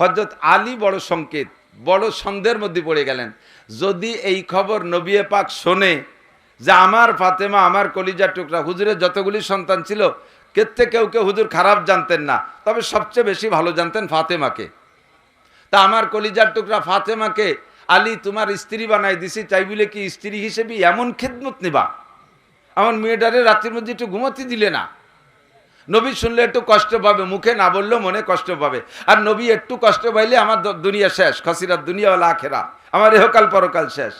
হযরত আলী বড় সংকেত, বড় সন্দেহের মধ্যে পড়ে গেলেন। যদি এই খবর নবী পাক শোনে যে আমার ফাতেমা, আমার কলিজার টুকরা, হুজুরের যতগুলি সন্তান ছিল কেউ কেউ হুজুর খারাপ জানতেন না, তবে সবচেয়ে বেশি ভালো জানতেন ফাতেমাকে। তা আমার কলিজার টুকরা ফাতেমাকে আলী তোমার স্ত্রী বানাই দিছি, চাই বলে কি স্ত্রী হিসেবে এমন খেদমত নিবা? আমার মেয়েটারে রাত্রির মধ্যে একটু ঘুমাতে দিলে না? নবী শুনলে একটু কষ্ট পাবে, মুখে না বললেও মনে কষ্ট পাবে। আর নবী একটু কষ্ট পাইলে আমার দুনিয়া শেষ, খাসিরাত দুনিয়া ওয়াল আখিরা, আমার ইহকাল পরকাল শেষ।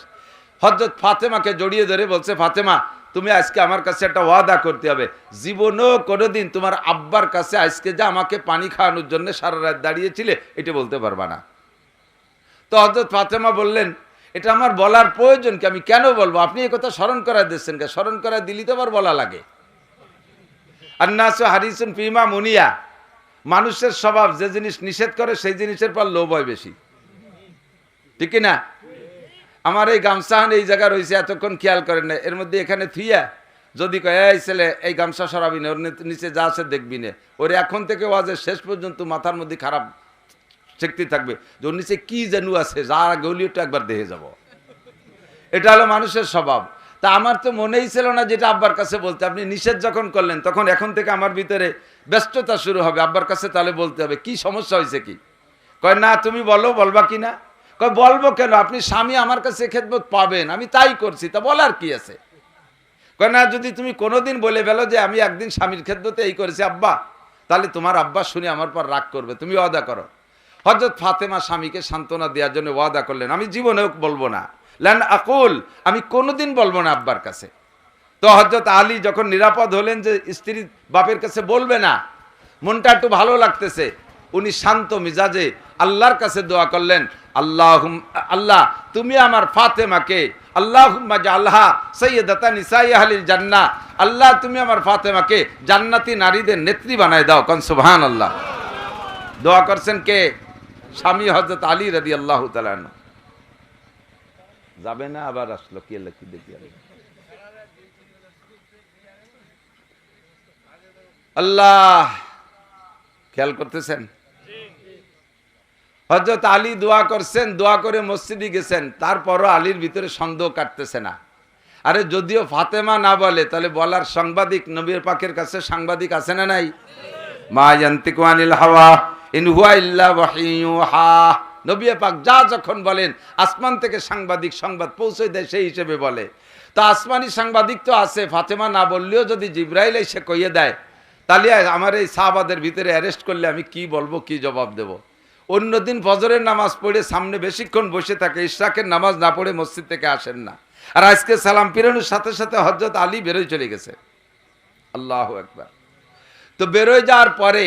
হযরত ফাতেমাকে জড়িয়ে ধরে বলছে, ফাতেমা তুমি আজকে আমার কাছে একটা ওয়াদা করতে হবে, জীবনেও কোনোদিন তোমার আব্বার কাছে আজকে যা আমাকে পানি খাওয়ানোর জন্য সারা রাত দাঁড়িয়েছিলে এটা বলতে পারবা না। তো হযরত ফাতেমা বললেন, এটা আমার বলার প্রয়োজন কি? আমি কেন বলবো? আপনি এই কথা স্মরণ করা দিচ্ছেন কে? স্মরণ করা দিলি তো আবার বলা লাগে। আন্নাসু হারিসুন ফিমা মুনিয়া, মানুষের স্বভাব যে জিনিস নিষেধ করে সেই জিনিসের পর লোভ হয় বেশি, ঠিক না? আমার এই গামছাহান এই জায়গা রয়েছে, এতক্ষণ খেয়াল করেন না, এর মধ্যে এখানে থুইয়া যদি কয় এই ছেলে এই গামছা সরাবি না, ওর নিচে যা আছে দেখবি না, ওর এখন থেকে ওয়াজের শেষ পর্যন্ত মাথার মধ্যে খারাপ শক্তি থাকবে যে ওর নিচে কি যেন আছে, যা গলিওটা একবার দেখে যাব। এটা হলো মানুষের স্বভাব। তা আমার তো মনেই ছিল না যেটা আব্বার কাছে বলতে। আপনি নিষেধ যখন করলেন তখন এখন থেকে আমার ভিতরে ব্যস্ততা শুরু হবে, আব্বার কাছে তাহলে বলতে হবে। কি সমস্যা হয়েছে কি? কয় না তুমি বলো, বলবা কি না? কয় বলবো কেন, আপনি স্বামী আমার কাছে খেদমত পাবেন, আমি তাই করছি, তা বলার কি আছে? কয় না যদি তুমি কোনোদিন বলে ফেলো যে আমি একদিন স্বামীর খেদমতে এই করেছি আব্বা, তাহলে তোমার আব্বা শুনে আমার পর রাগ করবে, তুমি ওয়াদা করো। হযরত ফাতেমা স্বামীকে সান্ত্বনা দেওয়ার জন্য ওয়াদা করলেন, আমি জীবনেও বলবো না, লান আকুল, আমি কোনোদিন বলবো না আব্বার কাছে। তো হযরত আলী যখন নিরাপদ হলেন যে স্ত্রী বাপের কাছে বলবে না, মনটা একটু ভালো লাগতেছে, উনি শান্ত মিজাজে আল্লাহর কাছে দোয়া করলেন, আল্লাহ তুমি আমার ফাতেমাকে আল্লাহুম্মা জাআলহা সাইয়্যিদাতান নিসাই আহলিল জান্নাহ, আল্লাহ তুমি আমার ফাতেমাকে জান্নাতি নারীদের নেত্রী বানায় দাও। কোন সুবহানাল্লাহ। দোয়া করছেন কে? স্বামী হযরত আলী রাদিয়াল্লাহু তাআলা আনহু। যাবে না, আবার আসলো কি লেখি দেখি। আল্লাহ, খেয়াল করতেছেন? হযরত আলী দোয়া করছেন, দোয়া করে মসজিদে গেছেন, তারপরও আলীর ভিতরে সন্দেহ কাটতেছে না। আরে যদিও ফাতেমা না বলে, তাহলে বলার সাংবাদিক নবীর পাকের কাছে সাংবাদিক আছে না নাই? মা ইয়ান্তিকু আনিল হাওয়া ইন হুয়া ইল্লা ওয়াহিয়ুহা। নবী পাক যা যখন বলেন আসমান থেকে সাংবাদিক সংবাদ পৌঁছে দেয়, সেই হিসেবে বলে। তা আসমানি সাংবাদিক তো আছে, ফাতেমা না বললেও যদি জিবরাইল এসে কইয়ে দেয়, তাহলে আমার এই সাহাবাদের ভিতরে অ্যারেস্ট করলে আমি কি বলবো, কি জবাব দেব? অন্যদিন ফজরের নামাজ পড়ে সামনে বেশিক্ষণ বসে থাকে, ইশরাকের নামাজ না পড়ে মসজিদ থেকে আসেন না। আর আজকে সালাম ফিরানোর সাথে সাথে হযরত আলী বেরোয় চলে গেছে। আল্লাহু আকবার। তো বেরোয় যাওয়ার পরে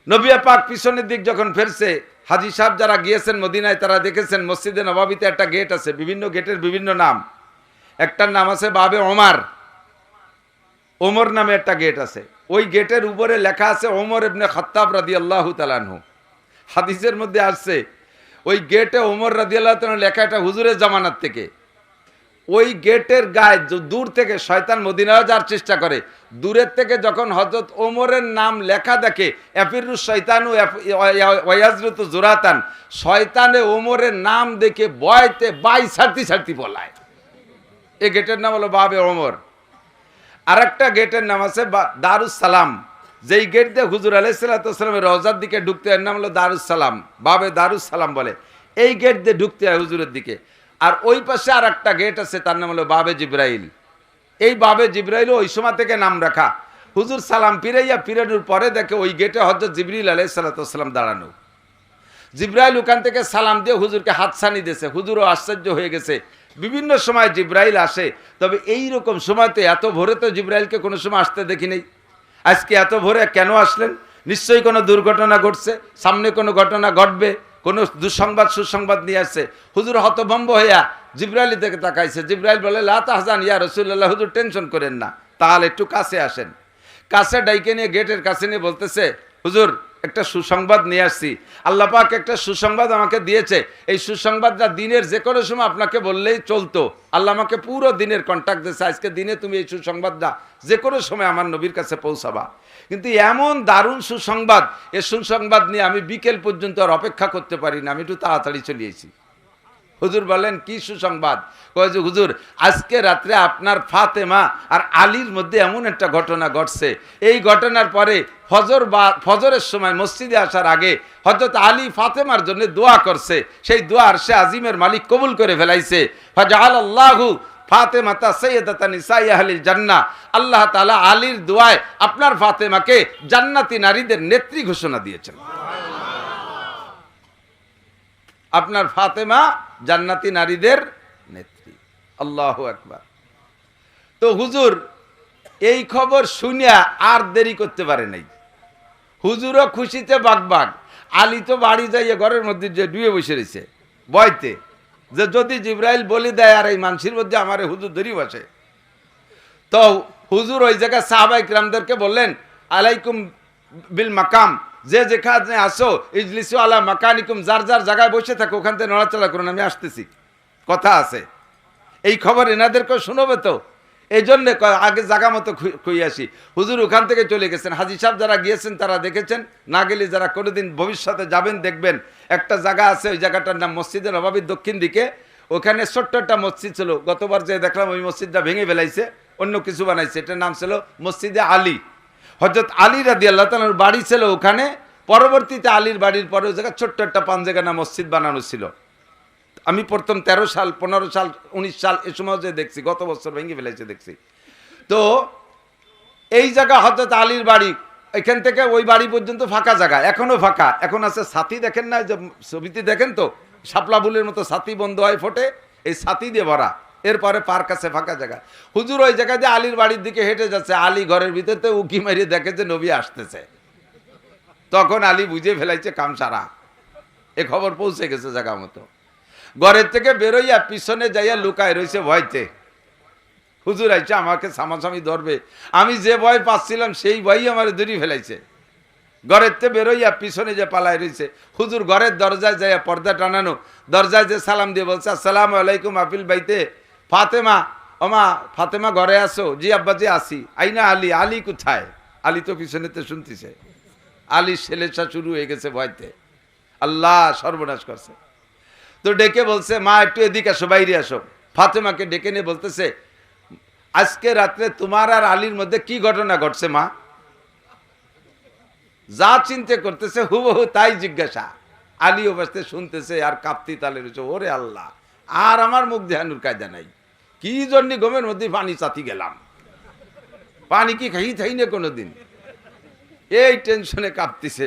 নবী পাক পিছনের দিক যখন ফেরছে, হাজী সাহেব যারা গিয়েছেন মদিনায় তারা দেখেছেন মসজিদে নববীতে একটা গেট আছে, বিভিন্ন গেটের বিভিন্ন নাম। একটার নাম আছে বাবে ওমর, ওমর নামে একটা গেট আছে। ওই গেটের উপরে লেখা আছে ওমর ইবনে খাত্তাব রাদিয়াল্লাহু তাআলা আনহু। হাদিসের মধ্যে আসছে ওই গেটে ওমর রাদিয়াল্লাহু তাআলা লেখা, এটা হুজুরের জামানাত থেকে। ওই গেটের গায়ে দূর থেকে শয়তান মদিনায় যাওয়ার চেষ্টা করে, দূরের থেকে যখন হযরত ওমরের নাম লেখা দেখে, এফিরুস শয়তানু ওয়ায়াজরুতু জুরাতান, শয়তানে ওমরের নাম দেখে ভয়তে বাই ছাড়তি পলায়। এই গেটের নাম হলো বাবে ওমর। আরেকটা গেটের নাম আছে দারুস সালাম, যেই গেট দিয়ে হুজুর আলাইহিস সালাতু ওয়াস সালামের রওজার দিকে ঢুকতে, এর নাম হলো দারুস সালাম, বাবে দারুস সালাম বলে। এই গেট দিয়ে ঢুকতে হয় হুজুরের দিকে। আর ওই পাশে আর একটা গেট আছে, তার নাম হলো বাবে জিব্রাইল। এই বাবে জিব্রাইল ওই সময় থেকে নাম রাখা। হুজুর সালাম ফিরানোর পরে দেখে ওই গেটে হযরত জিবরিল আলাইহিস সালাতু ওয়াস সালাম দাঁড়ানো। জিব্রাইল ওখান থেকে সালাম দিয়ে হুজুরকে হাতছানি দিয়েছে। হুজুরও আশ্চর্য হয়ে গেছে, বিভিন্ন সময় জিব্রাইল আসে, তবে এই রকম সময় তো এত ভোরে তো জিব্রাইলকে কোনো সময় আসতে দেখি নেই। আজকে এত ভোরে কেন আসলেন? নিশ্চয়ই কোনো দুর্ঘটনা ঘটছে, সামনে কোনো ঘটনা ঘটবে, কোনো দুঃসংবাদ সুসংবাদ নিয়ে আসছে। হুজুর হতভম্ব হইয়া জিব্রাইলের দিকে তাকাইছে। জিব্রাইল বলে, লা তাহজান ইয়া রাসূলুল্লাহ, হুজুর টেনশন করেন না, তাহলে একটু কাছে আসেন। কাছে ডাইকে নিয়ে গেটের কাছে নিয়ে বলতেছে, হুজুর একটা সুসংবাদ নিয়ে আসছি। আল্লাহ পাক একটা সুসংবাদ আমাকে দিয়েছে। এই সুসংবাদটা দিনের যে কোনো সময় আপনাকে বললেই চলতো। আল্লাহ আমাকে পুরো দিনের কন্ট্যাক্ট দিয়েছে, আজকে দিনে তুমি এই সুসংবাদটা যে কোনো সময় আমার নবীর কাছে পৌঁছাবা। কিন্তু এমন দারুণ সুসংবাদ, এই সুসংবাদ নিয়ে আমি বিকেল পর্যন্ত আর অপেক্ষা করতে পারি না, আমি একটু তাড়াতাড়ি চলে এসেছি। হুজুর বলেন, কি সুসংবাদ? কয় যে হুজুর, আজকে রাত্রে আপনার ফাতেমা আর আলীর মধ্যে এমন একটা ঘটনা ঘটছে। এই ঘটনার পরে ফজরের সময় মসজিদে আসার আগে হযরত আলী ফাতেমার জন্য দোয়া করছে। সেই দোয়া আরশে আজিমের মালিক কবুল করে ফেলাইছে। ফাজআলাল্লাহু ফাতেমাতা সাইয়্যিদাতান নিসাই আহলিল জান্নাহ। আল্লাহ তাআলা আলীর দোয়ায় আপনার ফাতেমাকে জান্নাতি নারীদের নেত্রী ঘোষণা দিয়েছেন। আপনার ফাতেমা জান্নাতি নারীদের নেত্রী। আল্লাহু আকবার। তো হুজুর এই খবর শুনিয়া আর দেরি করতে পারে নাই। হুজুরও খুশিতে বাগবাগ। আলী তো বাড়ি যাইয়া ঘরের মধ্যে যে ডুয়ে বসে রয়েছে ভয়তে, যে যদি জিব্রাইল বলি দেয় আর এই মানুষের মধ্যে আমার হুজুর ধরি বসে। তো হুজুর ওই জায়গায় সাহাবায়ে কিরামদেরকে বললেন, আলাইকুম বিল মাকাম, যে যেখানে আসো ইজলিসু আলা মাকানিকুম, যার যার জায়গায় বসে থাকো ওখান থেকে নড়াচড়া করুন, আমি আসতেছি, কথা আছে। এই খবর এনাদেরকেও শুনবে তো, এই জন্যে আগে জায়গা মতো খুঁয়ে আসি। হুজুর ওখান থেকে চলে গেছেন। হাজী সাহেব যারা গিয়েছেন তারা দেখেছেন, না গেলে যারা কোনোদিন ভবিষ্যতে যাবেন দেখবেন একটা জায়গা আছে, ওই জায়গাটার নাম মসজিদে নববীর দক্ষিণ দিকে। ওখানে ছোট্ট একটা মসজিদ ছিল, গতবার যে দেখলাম ওই মসজিদটা ভেঙে ফেলাইছে, অন্য কিছু বানাইছে। এটার নাম ছিল মসজিদে আলী। হযরত আলী রাদিয়াল্লাহু তাআলার বাড়ি ছিল ওখানে। পরবর্তীতে আলীর বাড়ির পরে ওই জায়গায় ছোট্ট একটা পাঞ্জেগানা মসজিদ বানানো ছিল। আমি প্রথম 13 সাল 15 সাল 19 সাল এ সময় যে দেখছি, গত বছর ভেঙে ফেলেছে দেখছি। তো এই জায়গা হযরত আলীর বাড়ি, এখান থেকে ওই বাড়ি পর্যন্ত ফাঁকা জায়গা, এখনো ফাঁকা। এখন আছে ছাতি, দেখেন না যে ছবিতে দেখেন তো, শাপলা ফুলের মতো ছাতি বন্ধ হয় ফোটে, এই ছাতি দিয়ে ভরা। এরপরে পার্ক আছে, ফাঁকা জায়গা। হুজুর ওই জায়গা দিয়ে আলীর বাড়ির দিকে হেঁটে যাচ্ছে। আলী ঘরের ভিতরে উকি মারিয়ে দেখে যে নবী আসতেছে। তখন আলী বুঝে ফেলাইছে কাম সারা, এ খবর পৌঁছে গেছে জায়গা মতো। ঘরের থেকে বেরোইয়া পিছনে যাইয়া লুকায় রয়েছে ভয়তে। হুজুর আইছে আমাকে সামাসামি ধরবে, আমি যে ভয় পাচ্ছিলাম সেই ভয়ই আমার ধরি ফেলাইছে। ঘরের থেকে বেরোইয়া পিছনে যে পালায় রয়েছে। হুজুর ঘরের দরজায় যাইয়া পর্দা টানানো, দরজায় যে সালাম দিয়ে বলছে, আসসালামু আলাইকুম আপিল বাইতে ফাতেমা, ওমা ফাতেমা ঘরে আসো? জি আব্বাজি আসি। আইনা আলী? আলী কোথায়? আলী তো পিছনেতে শুনতেছে। আলীর ছেলেটা শুরু হয়ে গেছে ভয়তে, আল্লাহ সর্বনাশ করছে। তো ডেকে বলছে, মা একটু এদিকে আসো, বাইরে আসো। ফাতেমাকে ডেকে নিয়ে বলতেছে, আজকে রাত্রে তোমার আর আলীর মধ্যে কি ঘটনা ঘটছে মা? যা চিন্তা করতেছে হুবহু তাই জিজ্ঞাসা। আলী অবস্থা শুনতেছে আর কাঁপতি তালে রয়েছে। ওরে আল্লাহ, আর আমার মুখ দেখানোর কায়দা নাই। কি জন্য গমের মধ্যে পানি চাতি গেলাম? পানি কি খাই থাই না কোনোদিন? এই টেনশনে কাঁপতিছে।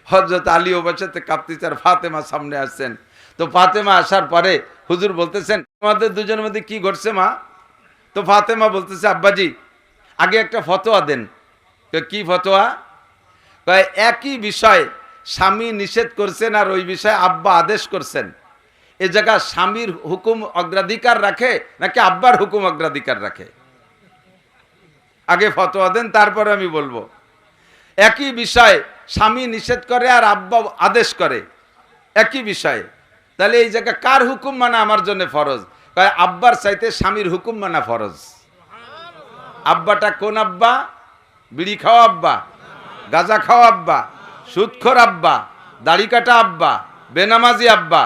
হযরত আলী অবস্থাতে কাঁপতিছে আর ফাতেমা সামনে আসছেন। তো ফাতেমা আসার পরে হুজুর বলতেছেন, আমাদের দুজনের মধ্যে কি ঘটছে মা? তো ফাতেমা বলতেছে, আব্বাজি আগে একটা ফতোয়া দেন। কি ফতোয়া? একই বিষয় স্বামী নিষেধ করছেন আর ওই বিষয়ে আব্বা আদেশ করছেন, এ জায়গা স্বামীর হুকুম অগ্রাধিকার রাখে নাকি আব্বার হুকুম অগ্রাধিকার রাখে? আগে ফতোয়া দেন, তারপরে আমি বলবো। একই বিষয় স্বামী নিষেধ করে আর আব্বা আদেশ করে, একই বিষয়ে, তাহলে এই জায়গা কার হুকুম মানা আমার জন্য ফরজ? আব্বার চাইতে স্বামীর হুকুম মানা ফরজ। আব্বাটা কোন আব্বা? বিড়ি খাওয়া আব্বা, গাঁজা খাওয়া আব্বা, সুদখোর আব্বা, দাড়ি কাটা আব্বা, বেনামাজি আব্বা,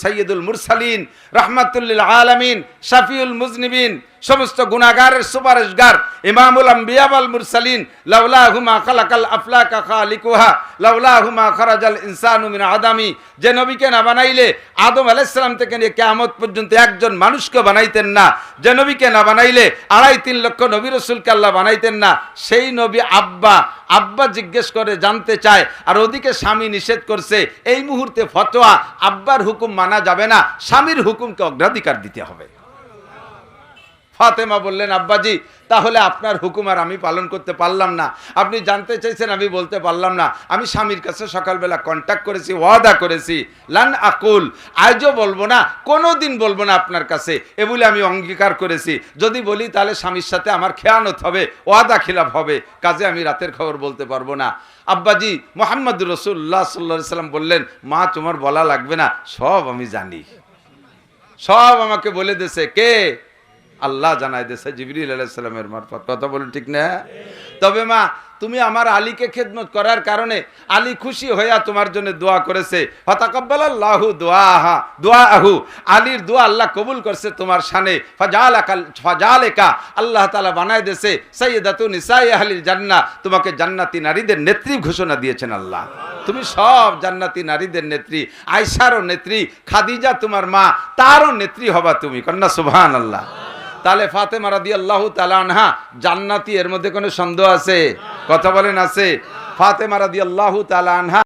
সৈয়দুল মুরসালিন, রাহমাতুল লিল আলামিন, শাফিউল মুজনিবিন, সমস্ত গুনাহগারের সুপারিশগার ইমামুল আম্বিয়া ওয়াল মুরসালিন লাউলাহুমা খালাকাল আফলাকা খালিকুহা লাউলাহুমা খারাজাল ইনসানু মিন আদামি, যে নবীকে না বানাইলে আদম আলাইহিস সালাম থেকে নিয়ে কিয়ামত পর্যন্ত একজন মানুষকে বানাইতেন না, যে নবীকে না বানাইলে 2.5-3 লক্ষ নবী রাসূলকে আল্লাহ বানাইতেন না, সেই নবী আব্বা জিজ্ঞেস করে জানতে চায়, আর ওদিকে স্বামী নিষেধ করছে। এই মুহূর্তে ফতোয়া, আব্বার হুকুম মানা যাবে না, স্বামীর হুকুমকে অগ্রাধিকার দিতে হবে। ফাতেমা বললেন, আব্বাজি তাহলে আপনার হুকুম আর আমি পালন করতে পারলাম না, আপনি জানতে চাইছেন আমি বলতে পারলাম না। আমি স্বামীর কাছে সকালবেলা কন্ট্যাক্ট করেছি, ওয়াদা করেছি, লান আকুল, আজও বলবো না, কোনো দিন বলবো না আপনার কাছে, এ বলে আমি অঙ্গীকার করেছি। যদি বলি তাহলে স্বামীর সাথে আমার খেয়ানত হবে, ওয়াদা খিলাফ হবে, কাজে আমি রাতের খবর বলতে পারবো না। আব্বাজি মুহাম্মদুর রাসূলুল্লাহ সাল্লাল্লাহু আলাইহি ওয়াসাল্লাম বললেন, মা তোমার বলা লাগবে না, সব আমি জানি, সব আমাকে বলে দিয়েছে। কে? আল্লাহ জানাই দিয়েছে জিবরিল আলাইহিস সালামের মারফত। কথা বলেন ঠিক না? তবে মা তুমি আমার আলীকে খেদমত করার কারণে আলী খুশি হইয়া তোমার জন্য দোয়া করেছে, ফাতাকাব্বালাল্লাহু দুআহু, আলীর দোয়া আল্লাহ কবুল করছে তোমার শানে। ফাজালাকা, আল্লাহ তাআলা বানায় দিয়েছে সাইয়্যিদাতু নিসাই আহলিল জান্নাহ, তোমাকে জান্নাতি নারীদের নেত্রী ঘোষণা দিয়েছেন আল্লাহ। তুমি সব জান্নাতি নারীদের নেত্রী, আয়েশারও নেত্রী, খাদিজা তোমার মা, তারও নেত্রী হবা তুমি। কন্যা সুবহানাল্লাহ। তাহলে ফাতেমা রাদিয়াল্লাহু তাআলা আনহা জান্নাতি, এর মধ্যে কোনো সন্দেহ আছে? কথা বলেন আছে? ফাতেমা রাদিয়াল্লাহু তাআলা আনহা